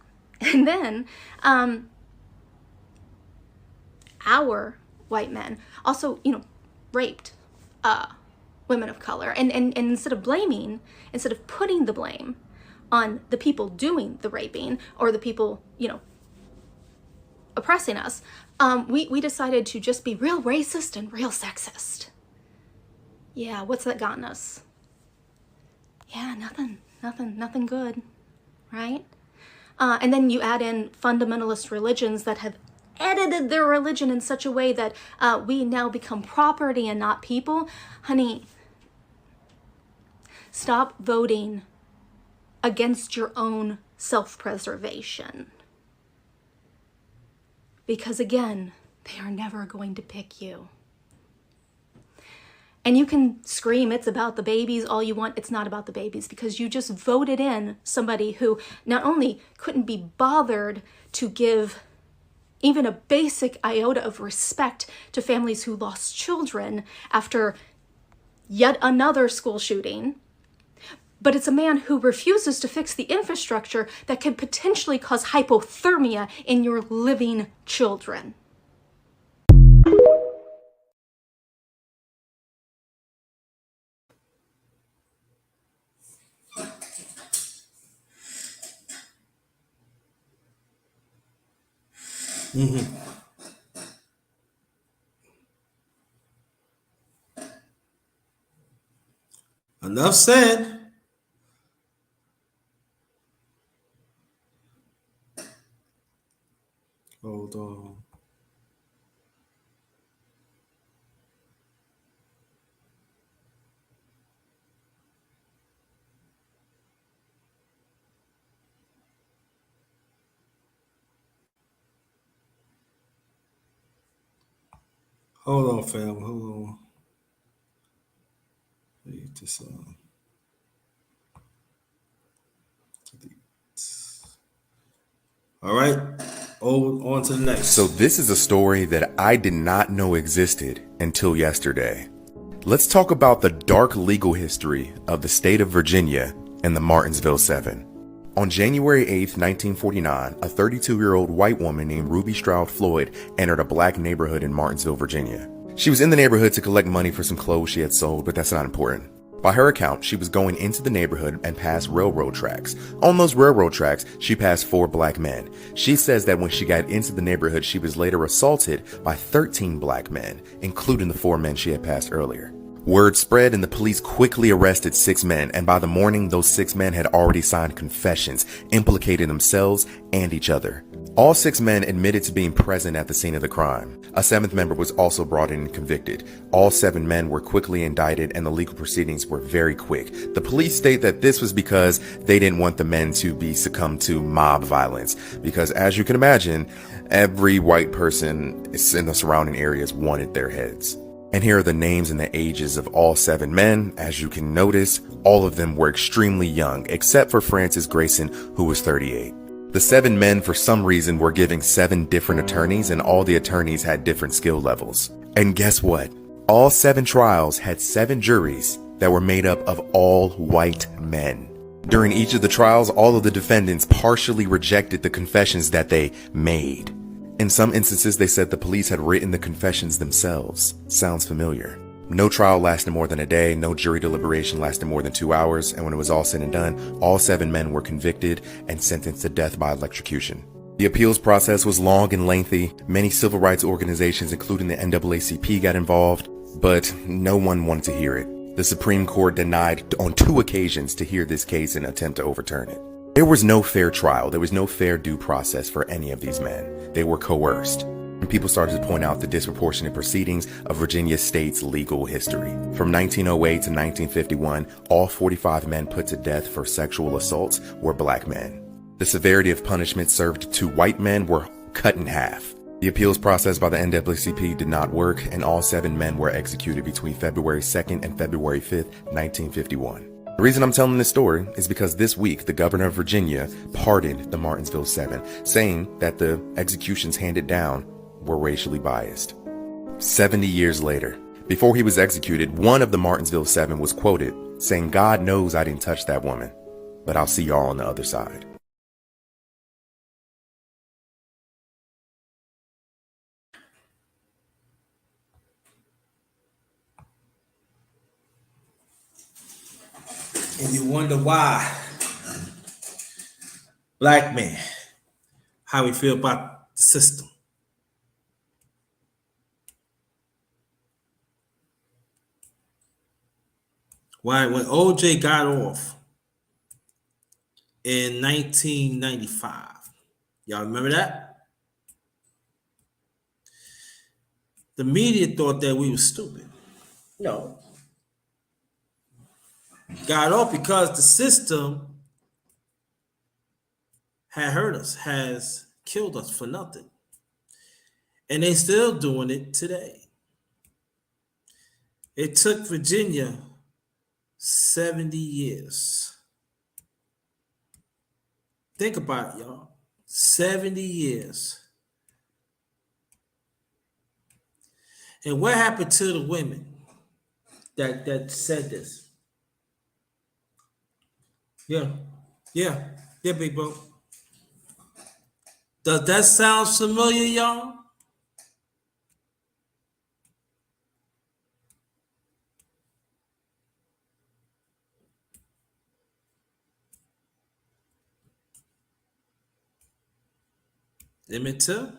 our white men also, raped women of color, and instead of putting the blame on the people doing the raping or the people, oppressing us, we decided to just be real racist and real sexist. Yeah, what's that gotten us? Yeah, nothing good, right? And then you add in fundamentalist religions that have edited their religion in such a way that we now become property and not people. Honey, stop voting against your own self-preservation. Because again, they are never going to pick you. And you can scream it's about the babies all you want. It's not about the babies, because you just voted in somebody who not only couldn't be bothered to give even a basic iota of respect to families who lost children after yet another school shooting, but it's a man who refuses to fix the infrastructure that could potentially cause hypothermia in your living children. Enough said. Hold on. Hold on, fam. Hold on. Get this on. All right. On to the next. So this is a story that I did not know existed until yesterday. Let's talk about the dark legal history of the state of Virginia and the Martinsville 7. On January 8, 1949, a 32-year-old white woman named Ruby Stroud Floyd entered a black neighborhood in Martinsville, Virginia. She was in the neighborhood to collect money for some clothes she had sold, but that's not important. By her account, she was going into the neighborhood and past railroad tracks. On those railroad tracks, she passed 4 black men. She says that when she got into the neighborhood, she was later assaulted by 13 black men, including the 4 men she had passed earlier. Word spread and the police quickly arrested 6 men, and by the morning, those 6 men had already signed confessions, implicating themselves and each other. All 6 men admitted to being present at the scene of the crime. A 7th member was also brought in and convicted. All 7 men were quickly indicted and the legal proceedings were very quick. The police state that this was because they didn't want the men to be succumbed to mob violence, because as you can imagine, every white person in the surrounding areas wanted their heads. And here are the names and the ages of all 7 men. As you can notice, all of them were extremely young, except for Francis Grayson, who was 38. The 7 men, for some reason, were giving 7 different attorneys, and all the attorneys had different skill levels. And guess what? All 7 trials had 7 juries that were made up of all white men. During each of the trials, all of the defendants partially rejected the confessions that they made. In some instances, they said the police had written the confessions themselves. Sounds familiar. No trial lasted more than a day, no jury deliberation lasted more than 2 hours, and when it was all said and done, all 7 men were convicted and sentenced to death by electrocution. The appeals process was long and lengthy. Many civil rights organizations, including the NAACP, got involved, but no one wanted to hear it. The Supreme Court denied on 2 occasions to hear this case and attempt to overturn it. There was no fair trial. There was no fair due process for any of these men. They were coerced. And people started to point out the disproportionate proceedings of Virginia state's legal history. From 1908 to 1951, all 45 men put to death for sexual assaults were black men. The severity of punishment served to white men were cut in half. The appeals process by the NAACP did not work, and all 7 men were executed between February 2nd and February 5th, 1951. The reason I'm telling this story is because this week, the governor of Virginia pardoned the Martinsville 7, saying that the executions handed down were racially biased. 70 years later, before he was executed, one of the Martinsville 7 was quoted saying, "God knows I didn't touch that woman, but I'll see y'all on the other side." And you wonder why black men, how we feel about the system. Why, when OJ got off in 1995, y'all remember that? The media thought that we were stupid. No. Got off because the system had hurt us, has killed us for nothing. And they still doing it today. It took Virginia 70 years. Think about it, y'all. 70 years. And what happened to the women that said this? Yeah, big bro. Does that sound familiar, y'all? Emmett Till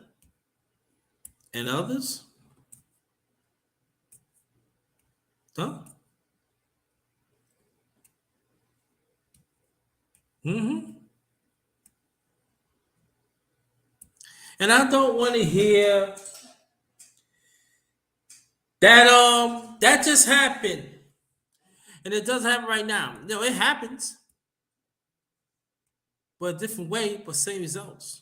and others? Huh? Mm-hmm. And I don't want to hear that just happened. And it does happen right now. No, it happens. But a different way, but same results.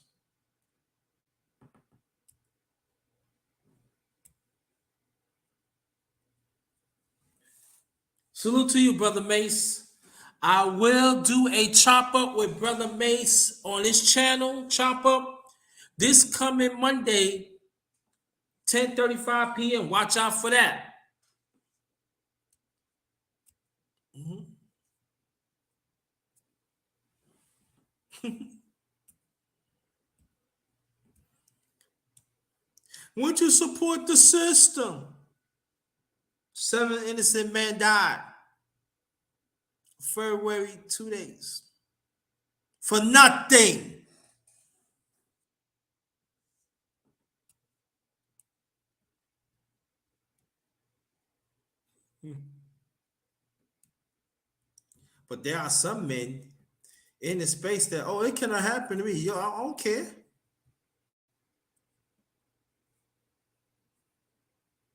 Salute to you, Brother Mace. I will do a chop up with Brother Mace on his channel, chop up, this coming Monday, 10:35 p.m. Watch out for that. Would you support the system? 7 innocent men died. February 2 days. For nothing. But there are some men in the space that, oh, it cannot happen to me. Yo, I don't care.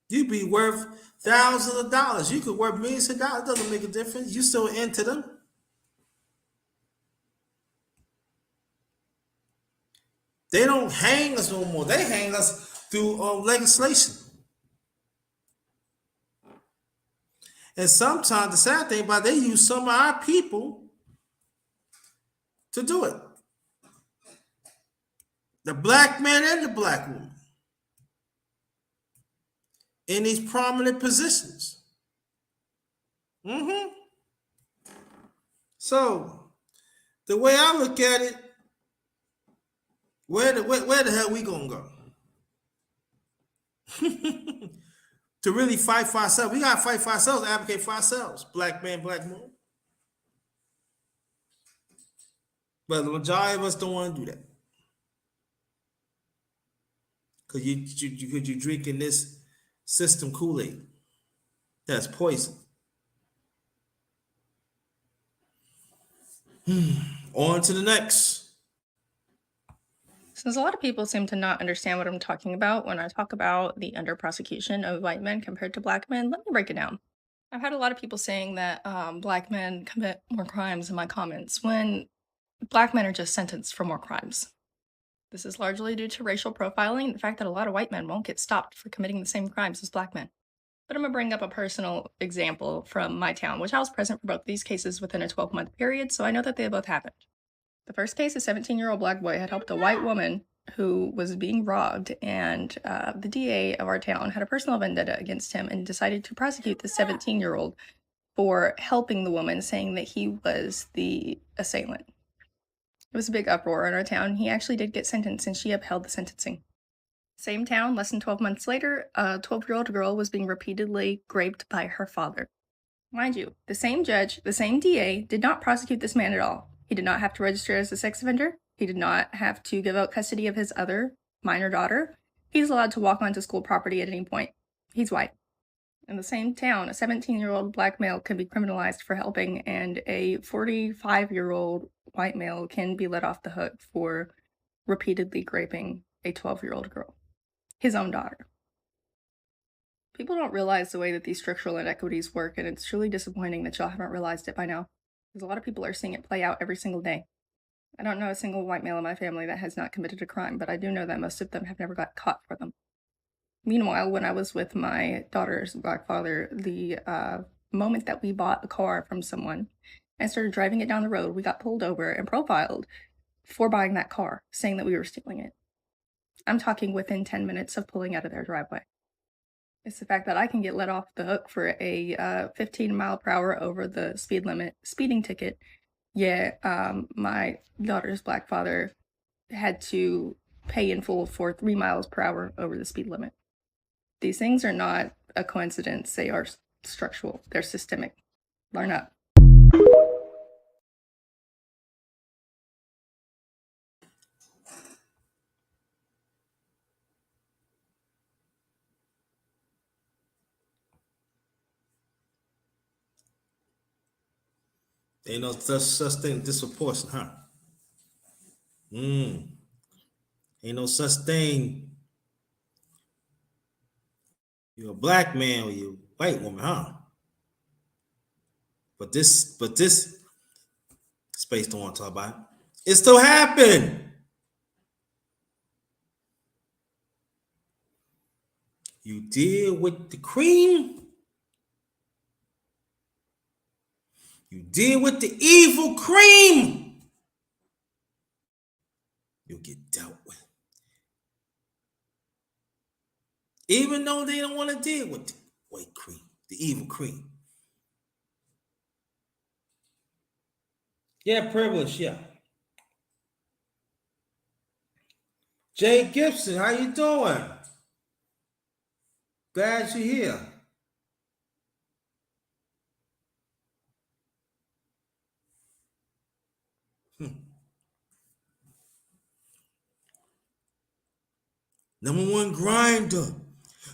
You'd be worth thousands of dollars. You could worth millions of dollars. It doesn't make a difference. You still into them. They don't hang us no more. They hang us through legislation. And sometimes the sad thing about it, they use some of our people to do it. The black man and the black woman in these prominent positions. So the way I look at it, where the hell we gonna go? To really fight for ourselves, we gotta fight for ourselves, advocate for ourselves. Black man, black woman. But the majority of us don't want to do that. Because you're drinking this system Kool-Aid. That's poison. On to the next. Since a lot of people seem to not understand what I'm talking about when I talk about the under prosecution of white men compared to black men, let me break it down. I've had a lot of people saying that black men commit more crimes in my comments when black men are just sentenced for more crimes. This is largely due to racial profiling and the fact that a lot of white men won't get stopped for committing the same crimes as black men. But I'm going to bring up a personal example from my town, which I was present for both these cases within a 12-month period, so I know that they both happened. The first case, a 17-year-old black boy had helped a white woman who was being robbed, and the DA of our town had a personal vendetta against him and decided to prosecute the 17-year-old for helping the woman, saying that he was the assailant. It was a big uproar in our town. He actually did get sentenced, and she upheld the sentencing. Same town, less than 12 months later, a 12-year-old girl was being repeatedly raped by her father. Mind you, the same judge, the same DA, did not prosecute this man at all. He did not have to register as a sex offender. He did not have to give out custody of his other minor daughter. He's allowed to walk onto school property at any point. He's white. In the same town, a 17-year-old black male can be criminalized for helping, and a 45-year-old white male can be let off the hook for repeatedly raping a 12-year-old girl, his own daughter. People don't realize the way that these structural inequities work, and it's truly disappointing that y'all haven't realized it by now, because a lot of people are seeing it play out every single day. I don't know a single white male in my family that has not committed a crime, but I do know that most of them have never got caught for them. Meanwhile, when I was with my daughter's black father, the moment that we bought a car from someone and started driving it down the road, we got pulled over and profiled for buying that car, saying that we were stealing it. I'm talking within 10 minutes of pulling out of their driveway. It's the fact that I can get let off the hook for a 15 mile per hour over the speed limit speeding ticket. My daughter's black father had to pay in full for 3 miles per hour over the speed limit. These things are not a coincidence. They are structural. They're systemic. Learn up. Ain't no such thing disproportion, huh? Ain't no such thing. You're a black man or you're a white woman, huh? But this space don't want to talk about it. It still happened. You deal with the cream. You deal with the evil cream. You'll get dealt with. Even though they don't want to deal with the white cream, the evil cream. Yeah, privilege, yeah. Jay Gibson, how you doing? Glad you're here. Number one grinder.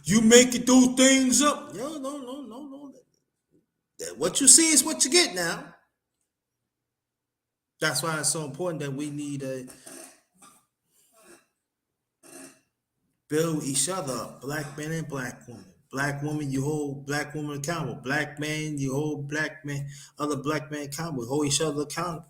You making those things up? No, no, no, no, no. What you see is what you get now. That's why it's so important that we need to build each other up, black men and black women. Black woman, you hold black woman accountable. Black man, you hold black man, other black men accountable. Hold each other accountable.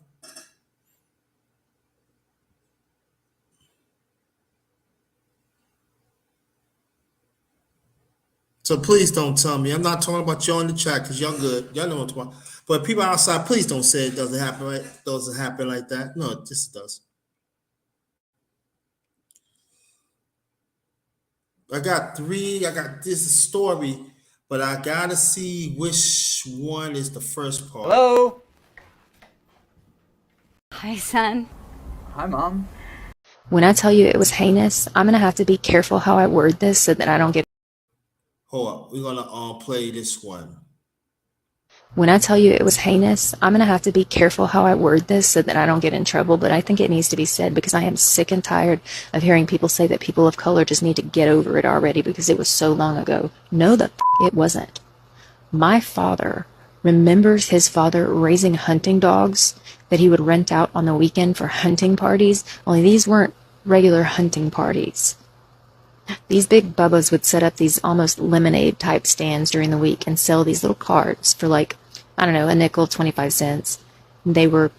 So please don't tell me. I'm not talking about y'all in the chat because y'all good. Y'all know what I'm talking about. But people outside, please don't say it doesn't happen right. Doesn't happen like that. No, it just does. I got three. I got this story, but I gotta see which one is the first part. Hello. Hi, son. Hi, Mom. When I tell you it was heinous, I'm gonna have to be careful how I word this so that I don't get. Hold up, we're gonna play this one. When I tell you it was heinous, I'm gonna have to be careful how I word this so that I don't get in trouble, but I think it needs to be said because I am sick and tired of hearing people say that people of color just need to get over it already because it was so long ago. No, it wasn't. My father remembers his father raising hunting dogs that he would rent out on the weekend for hunting parties, only these weren't regular hunting parties. These big bubbas would set up these almost lemonade type stands during the week and sell these little cards for like, I don't know, a nickel, 25 cents. They were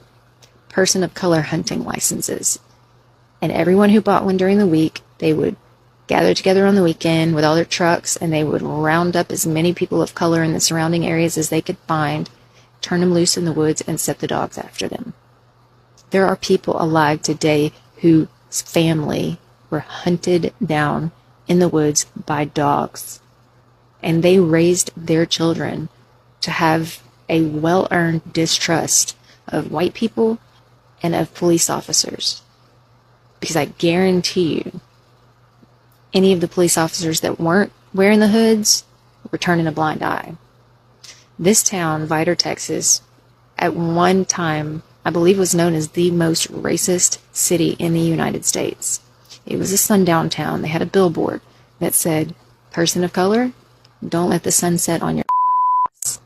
person of color hunting licenses. And everyone who bought one during the week, they would gather together on the weekend with all their trucks and they would round up as many people of color in the surrounding areas as they could find, turn them loose in the woods and set the dogs after them. There are people alive today whose family were hunted down in the woods by dogs, and they raised their children to have a well-earned distrust of white people and of police officers. Because I guarantee you, any of the police officers that weren't wearing the hoods were turning a blind eye. This town, Vidor, Texas, at one time, I believe was known as the most racist city in the United States. It was a sundown town. They had a billboard that said, "Person of color, don't let the sun set on your ass."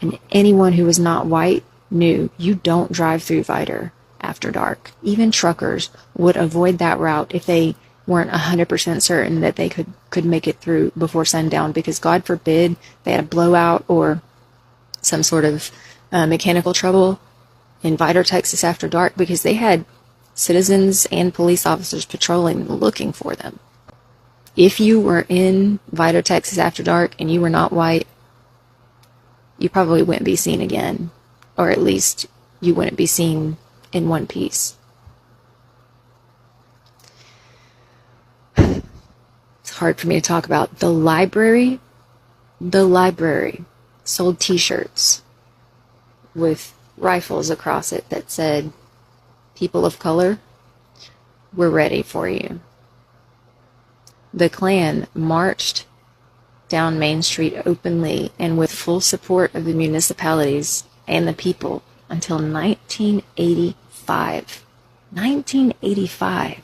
And anyone who was not white knew you don't drive through Vidor after dark. Even truckers would avoid that route if they weren't 100% certain that they could make it through before sundown, because God forbid they had a blowout or some sort of mechanical trouble in Vidor, Texas after dark, because they had citizens and police officers patrolling looking for them. If you were in Vidor, Texas after dark and you were not white, you probably wouldn't be seen again, or at least you wouldn't be seen in one piece. It's hard for me to talk about. The library sold t-shirts with rifles across it that said, "People of color, we're ready for you." The Klan marched down Main Street openly and with full support of the municipalities and the people until 1985. 1985.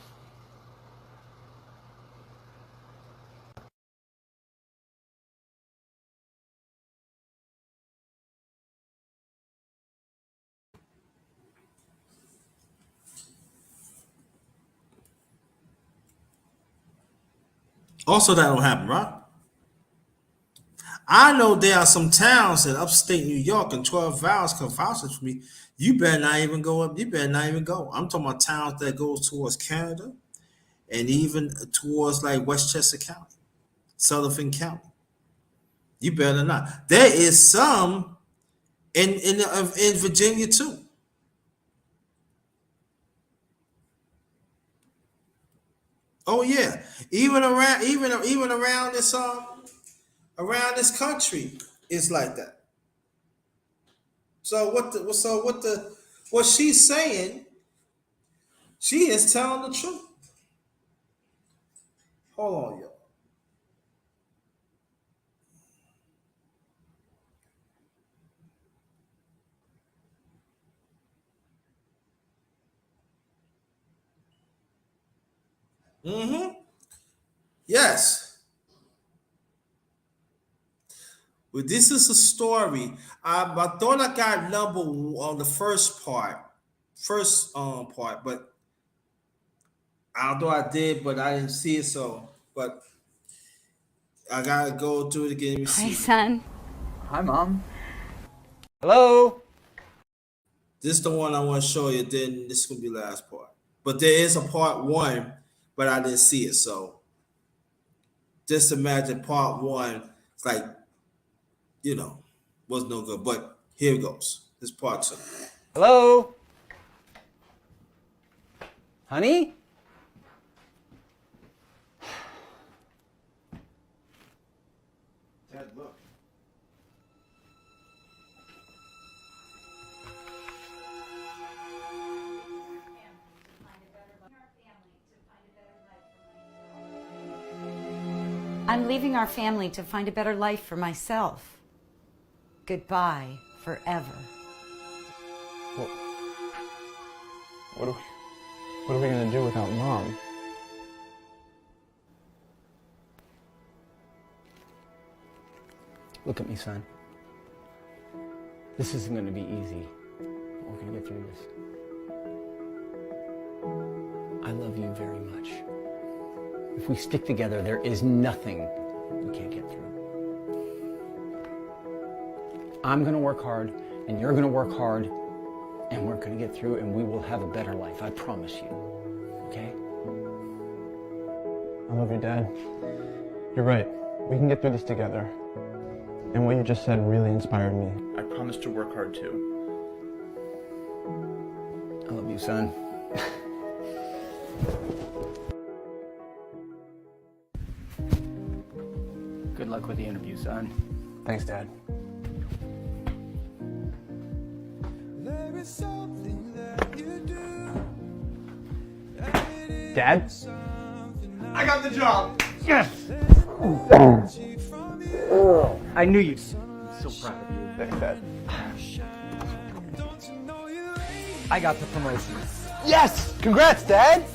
Also, that don't happen, right? I know there are some towns in upstate New York and 12 Valves come vouches for me. You better not even go up. You better not even go. I'm talking about towns that goes towards Canada and even towards like Westchester County, Sutherland County. You better not. There is some in Virginia too. Oh yeah, even around this country, it's like that. What she's saying, she is telling the truth. Hold on, yo. Mm-hmm. Yes. Well, this is a story. I thought I got number on the first part, but although I did, but I didn't see it. So, but I gotta go through it again. Let me Hi, see. son. Hi, Mom. Hello? This is the one I want to show you. Then this is gonna be the last part. But there is a part one, but I didn't see it. So just imagine part one. It's like was no good. But here it goes. This part two. Hello? Honey? Dad, look. I'm leaving our family to find a better life for myself. Goodbye forever. What are we gonna do without Mom? Look at me, son. This isn't going to be easy. We're going to get through this. I love you very much. If we stick together, there is nothing we can't get through. I'm going to work hard, and you're going to work hard, and we're going to get through, and we will have a better life. I promise you. Okay? I love you, Dad. You're right. We can get through this together. And what you just said really inspired me. I promise to work hard too. I love you, son. Good luck with the interview, son. Thanks, Dad. Dad? I got the job! Yes! I knew you'd. I'm so proud of you. Thanks, Dad. I got the promotion. Yes! Congrats, Dad!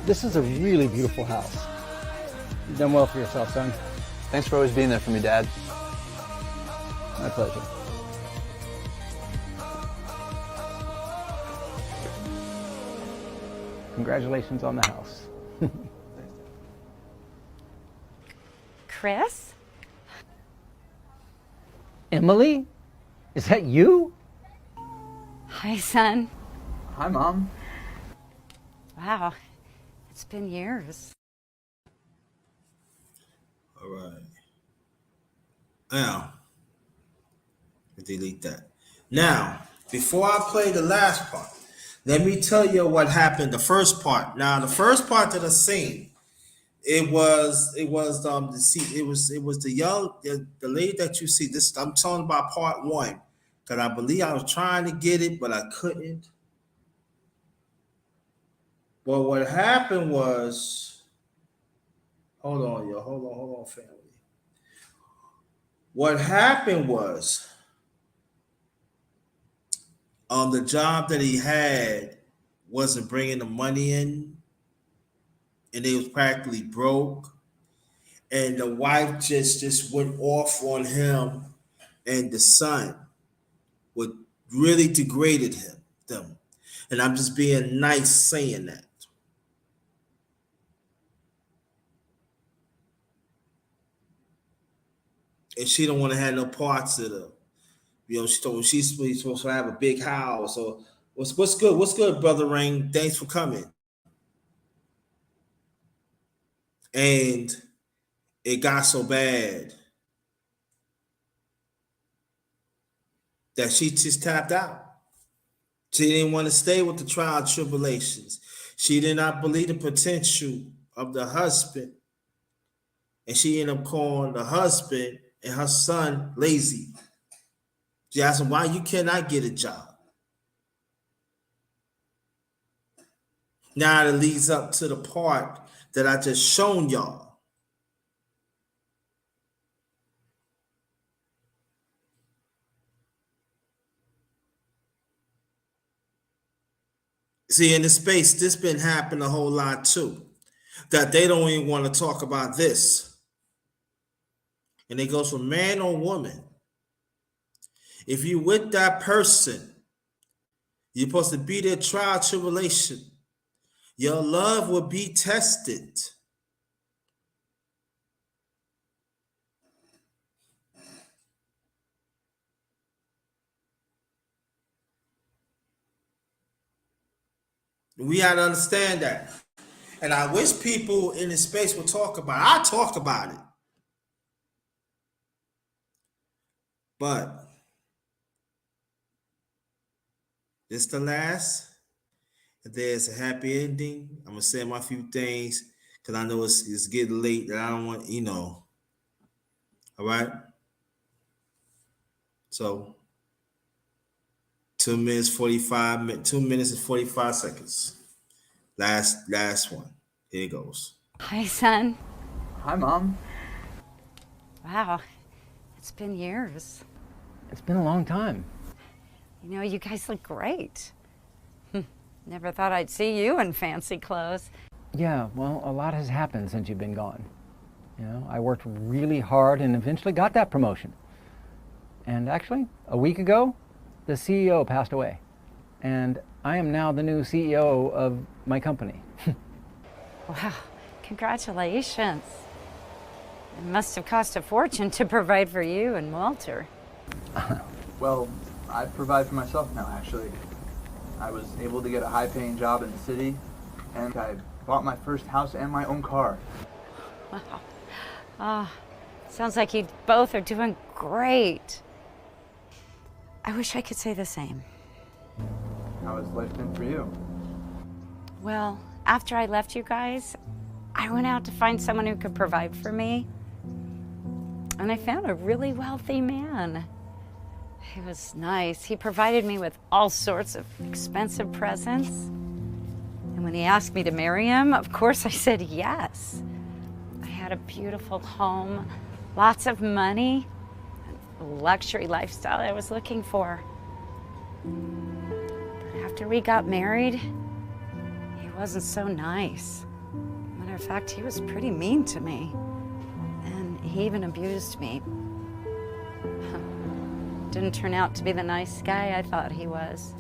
This is a really beautiful house. You've done well for yourself, son. Thanks for always being there for me, Dad. My pleasure. Congratulations on the house. Chris? Emily? Is that you? Hi, son. Hi, Mom. Wow. It's been years. All right. Now, delete that. Now, before I play the last part, let me tell you what happened. The first part. Now, the first part of the scene, it was the lady that you see. This I'm talking about part one, because I believe I was trying to get it, but I couldn't. But what happened was, hold on, family. What happened was, the job that he had wasn't bringing the money in, and they was practically broke. And the wife just went off on him, and the son would really degraded them. And I'm just being nice saying that. And she don't want to have no parts of them. She told me she's supposed to have a big house. So what's good? What's good, Brother Rain? Thanks for coming. And it got so bad that she just tapped out. She didn't want to stay with the trial and tribulations. She did not believe the potential of the husband. And she ended up calling the husband and her son lazy. She asked him, why you cannot get a job? Now it leads up to the part that I just shown y'all. See, in the space, this been happening a whole lot too. That they don't even want to talk about this. And it goes from man or woman. If you with that person, you're supposed to be their trial tribulation. Your love will be tested. We got to understand that. And I wish people in this space would talk about it. I talk about it. But this the last. If there's a happy ending, I'm going to say my few things because I know it's getting late and I don't want, all right? So 2 minutes and 45 seconds. Last one. Here it goes. Hi, son. Hi, Mom. Wow, it's been years. It's been a long time. You know, you guys look great. Never thought I'd see you in fancy clothes. Yeah, well, a lot has happened since you've been gone. You know, I worked really hard and eventually got that promotion. And actually, a week ago, the CEO passed away. And I am now the new CEO of my company. Wow, congratulations. It must have cost a fortune to provide for you and Walter. Well, I provide for myself now, actually. I was able to get a high-paying job in the city, and I bought my first house and my own car. Wow. Sounds like you both are doing great. I wish I could say the same. How has life been for you? Well, after I left you guys, I went out to find someone who could provide for me. And I found a really wealthy man. He was nice. He provided me with all sorts of expensive presents. And when he asked me to marry him, of course I said yes. I had a beautiful home, lots of money, a luxury lifestyle I was looking for. But after we got married, he wasn't so nice. Matter of fact, he was pretty mean to me. And he even abused me. Didn't turn out to be the nice guy I thought he was.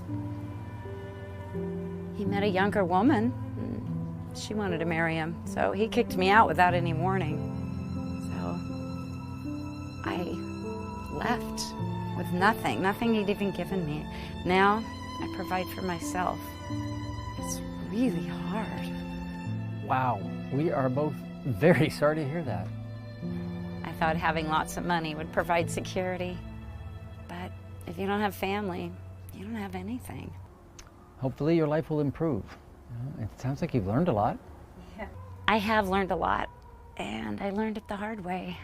He met a younger woman. And she wanted to marry him, so he kicked me out without any warning. So I left with nothing he'd even given me. Now I provide for myself. It's really hard. Wow, we are both very sorry to hear that. I thought having lots of money would provide security. But if you don't have family, you don't have anything. Hopefully your life will improve. You know, it sounds like you've learned a lot. Yeah. I have learned a lot, and I learned it the hard way.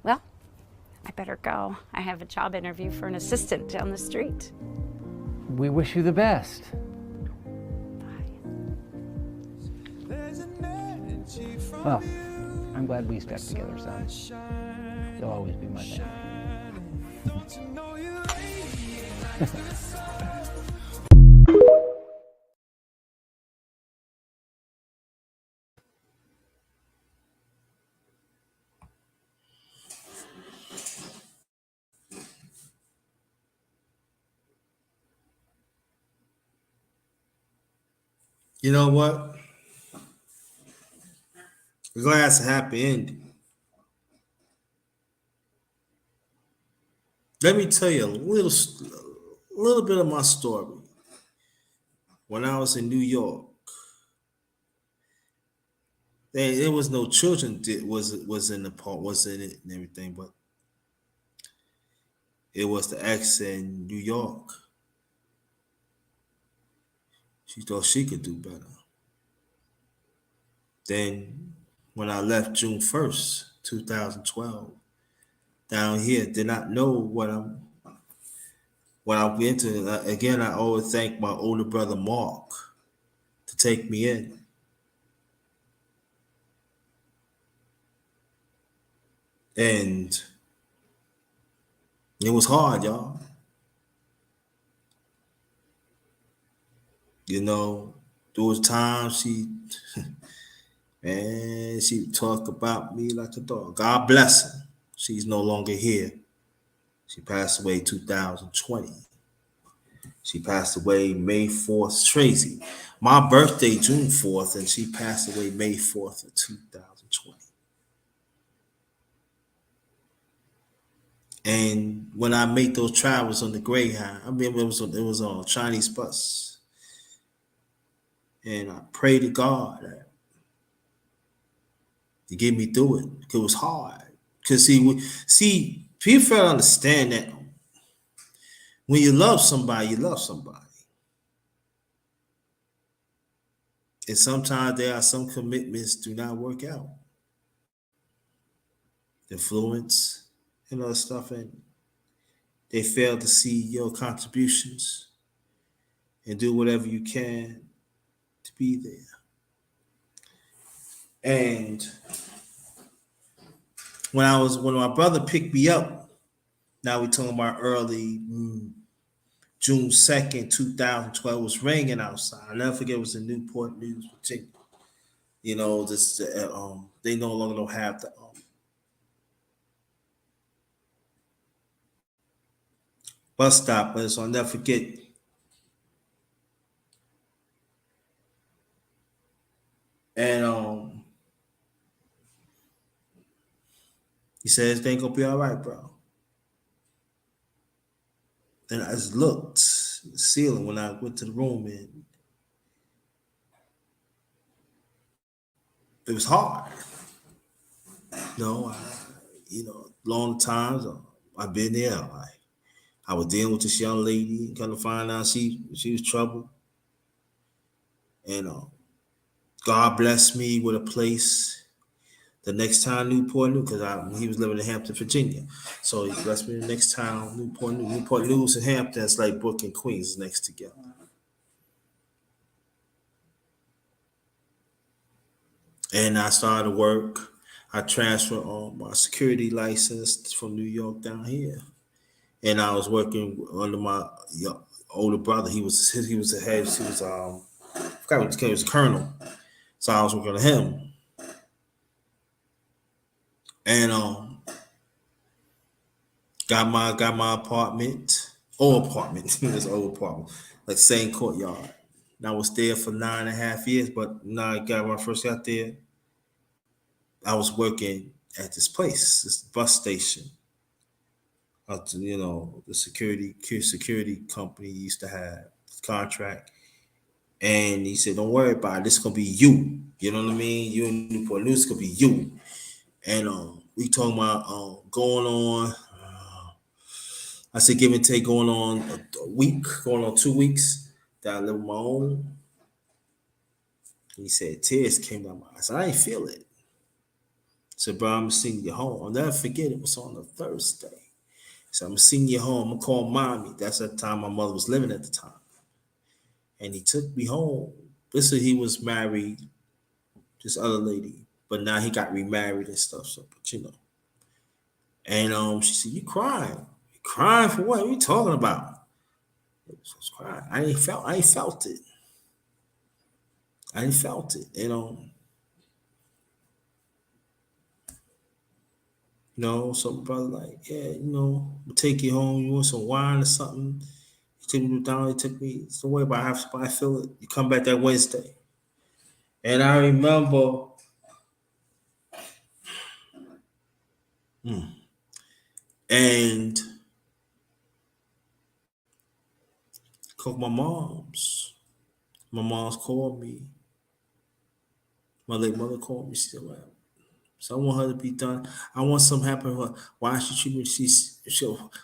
Well, I better go. I have a job interview for an assistant down the street. We wish you the best. Well, I'm glad we stuck together, son. You'll always be my family. You know what? I'm glad it's a happy ending. Let me tell you a little bit of my story. When I was in New York, there was no children that was in the part, was in it and everything, but it was the ex in New York. She thought she could do better. Then when I left June 1st, 2012, down here, did not know what I went to. Again, I always thank my older brother Mark to take me in. And it was hard, y'all. You know, there was times she would talk about me like a dog. God bless her. She's no longer here. She passed away 2020. She passed away May 4th. Tracy. My birthday, June 4th, and she passed away May 4th of 2020. And when I made those travels on the Greyhound, I mean, it was on a Chinese bus. And I pray to God that to get me through it. It was hard. Because people fail to understand that when you love somebody, you love somebody. And sometimes there are some commitments do not work out. Influence and other stuff, and they fail to see your contributions and do whatever you can to be there. And when my brother picked me up, now we're talking about early June 2nd, 2012, was raining outside. I'll never forget, it was in Newport News, Virginia. You know, this they no longer don't have the bus stop, but so I'll never forget. And he said, "Everything gonna be all right, bro." And I just looked at the ceiling when I went to the room, and it was hard. Long times I've been there. I was dealing with this young lady, kind of find out she was trouble. And God blessed me with a place the next time Newport News, because he was living in Hampton, Virginia. So he blessed me the next town, Newport News. Newport News and Hampton, it's like Brooklyn, Queens next together. And I started work. I transferred my security license from New York down here. And I was working under my older brother. He was a head. He was I forgot what he was a colonel. So I was working with him. And got my apartment. Old apartment. This old apartment. Like same courtyard. And I was there for 9.5 years, but when I first got there, I was working at this place, this bus station. The security company used to have contract. And he said, "Don't worry about it. This is gonna be you. You know what I mean? You in Newport News could be you." And we talking about going on. I said, give and take, going on a week, going on 2 weeks that I live on my own. And he said, tears came down my eyes. I said, I ain't feel it. I said, bro, I'm gonna send you home. I'll never forget, it was on a Thursday. So I'm gonna send you home. I'm gonna call mommy. That's the time my mother was living at the time. And he took me home. He was married, this other lady, but now he got remarried and stuff. So, but And she said, "You crying? You crying for what? What are you talking about?" I was crying. I ain't felt it. I ain't felt it. So my brother like, yeah, we'll take you home. You want some wine or something? He took me down. He took me. Don't worry about it. I feel it. You come back that Wednesday. And I remember, and called my mom's. My mom's called me. My late mother called me. She said, "Well, so I want her to be done. I want something happen to her. Why she treat me?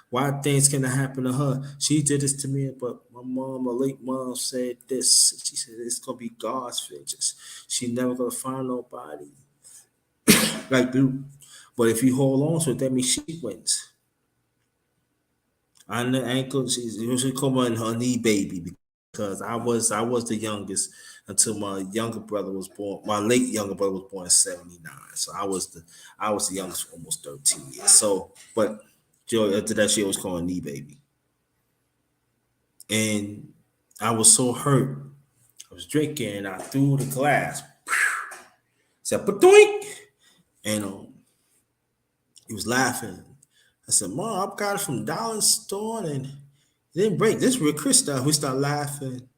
Why things can happen to her? She did this to me, but my late mom said this. She said it's gonna be God's vengeance. She never gonna find nobody like you. But if you hold on to it, that means she wins." On the ankle, she called her her knee baby because I was the youngest until my younger brother was born. My late younger brother was born in '79, so I was the youngest for almost 13 years. So, but Joy after that she always calling me baby, and I was so hurt. I was drinking and I threw the glass. Said "Padoink," and he was laughing. I said, "Mom, I got it from the dollar store and it didn't break. This real Chris stuff." We started laughing.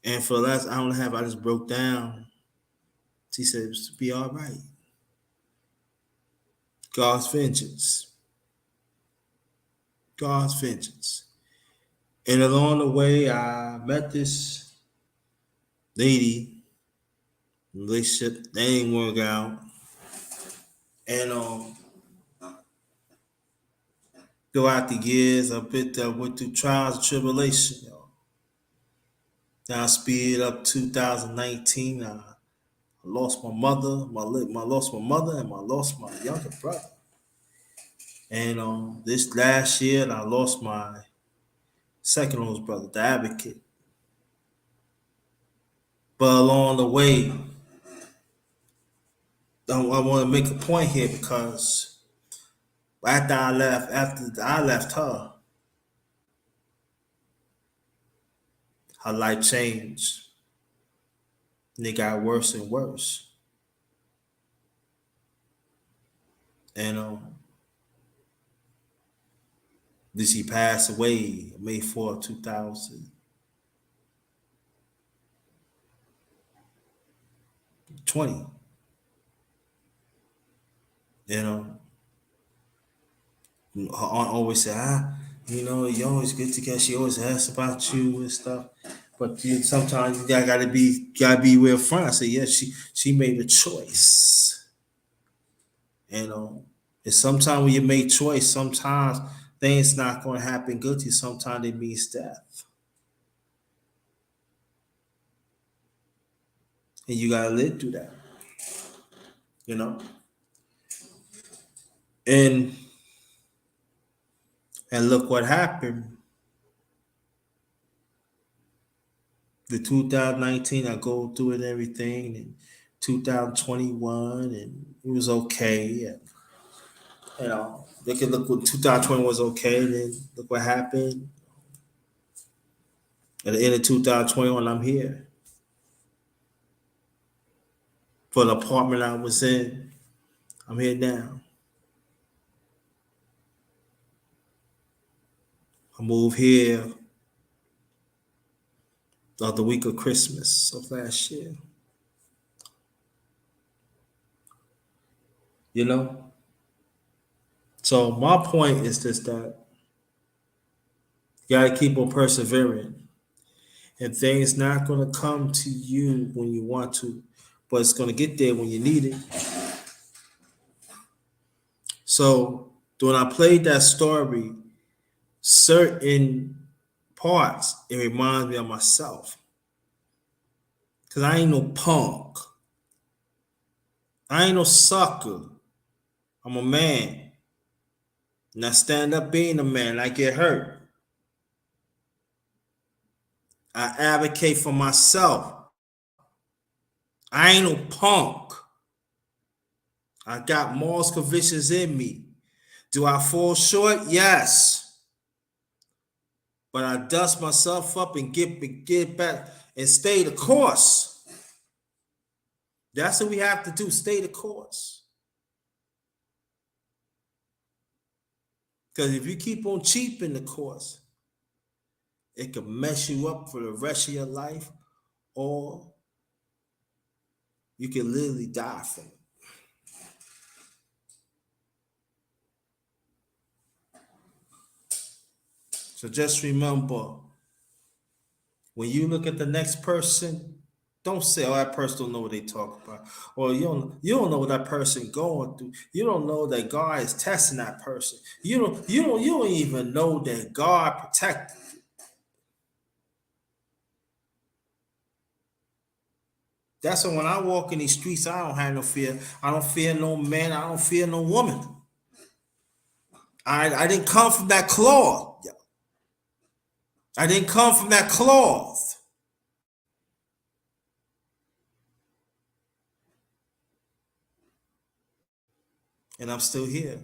And for the last hour and a half, I just broke down. She said, "It's be all right. God's vengeance. God's vengeance." And along the way, I met this lady, relationship, they didn't work out. And throughout the years, went through trials and tribulation. Now I speed up 2019. I lost my mother, lost my mother, and I lost my younger brother. And this last year, I lost my second oldest brother, the advocate. But along the way, I want to make a point here because after I left her life changed. And it got worse and worse. And this he passed away May 4th, 2020. Her aunt always said, you always get together. She always asks about you and stuff. But sometimes you gotta be real front. I say, yeah, she made a choice. And sometimes when you make choice, sometimes things not gonna happen good to you. Sometimes it means death. And you gotta live through that. And look what happened. The 2019, I go through it and everything, and 2021, and it was okay. And, they can look what 2020 was okay, and then look what happened. At the end of 2021, I'm here. For the apartment I was in, I'm here now. I moved here the week of Christmas of last year. So my point is just that you gotta keep on persevering. And things not gonna come to you when you want to, but it's gonna get there when you need it. So when I played that story, certain parts, it reminds me of myself. Cause I ain't no punk. I ain't no sucker. I'm a man. And I stand up being a man. I get hurt. I advocate for myself. I ain't no punk. I got morals, convictions in me. Do I fall short? Yes. But I dust myself up and get back and stay the course. That's what we have to do, stay the course. Because if you keep on cheaping the course, it can mess you up for the rest of your life, or you can literally die from it. So just remember, when you look at the next person, don't say, "Oh, that person don't know what they talk about," or you don't know what that person going through. You don't know that God is testing that person. You don't even know that God protected you. That's why when I walk in these streets, I don't have no fear. I don't fear no man. I don't fear no woman. I didn't come from that cloth. I didn't come from that cloth. And I'm still here.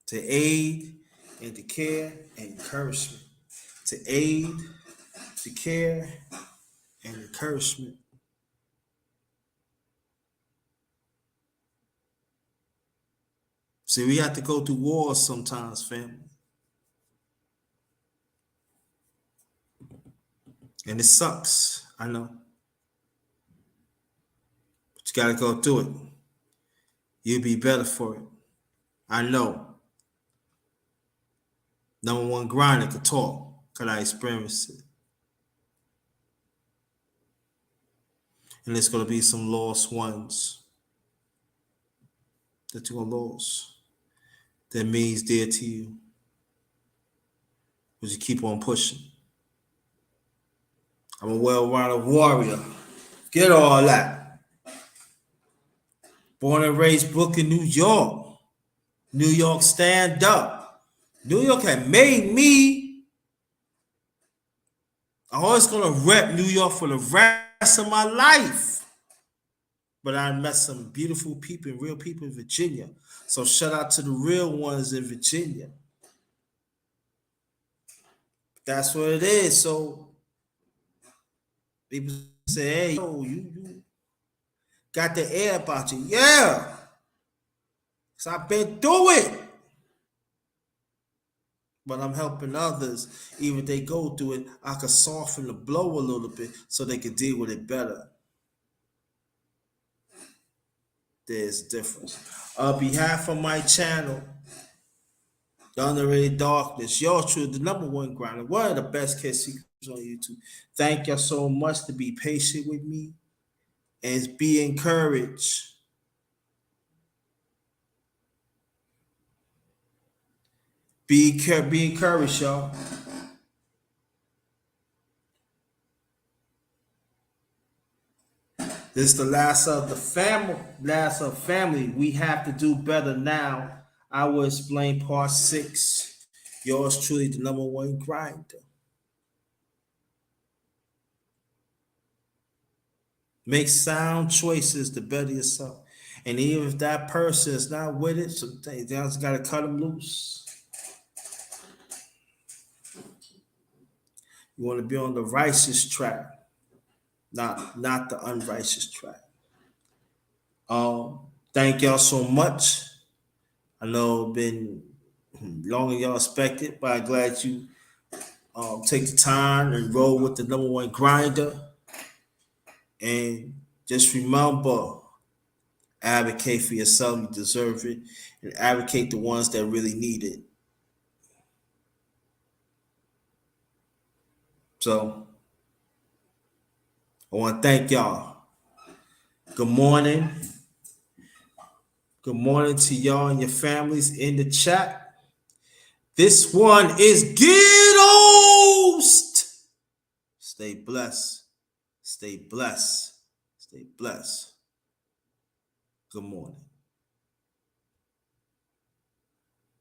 To aid and to care and encouragement. To aid, to care, and encouragement. See, we have to go through wars sometimes, family. And it sucks, I know. But you gotta go through it. You'll be better for it. I know. Number one grinder could talk, because I experienced it. And there's gonna be some lost ones that you're gonna lose. That means dear to you. But you keep on pushing. I'm a well-rounded warrior. Get all that. Born and raised Brooklyn, New York. New York stand up. New York had made me. I'm always gonna rep New York for the rest of my life. But I met some beautiful people and real people in Virginia. So shout out to the real ones in Virginia. That's what it is. So people say, hey, yo, you got the air about you. Yeah. So I've been through it. But I'm helping others. Even if they go through it, I can soften the blow a little bit so they can deal with it better. There's a difference. On behalf of my channel, The Underrated Darkness, yours truly, the number one grinder, one of the best kept secrets on YouTube. Thank y'all so much to be patient with me and be encouraged. Be encouraged, y'all. This is the last of the family. We have to do better now. I will explain part 6. Yours truly, the number one grinder. Make sound choices to better yourself. And even if that person is not with it, sometimes you just gotta cut them loose. You want to be on the righteous track, not the unrighteous track. Thank y'all so much. I know it's been longer than y'all expected, but I'm glad you take the time and roll with the number one grinder. And just remember, advocate for yourself. You deserve it. And advocate the ones that really need it. So I want to thank y'all. Good morning. Good morning to y'all and your families in the chat. This one is Ghost. Stay blessed. Stay blessed. Stay blessed. Good morning.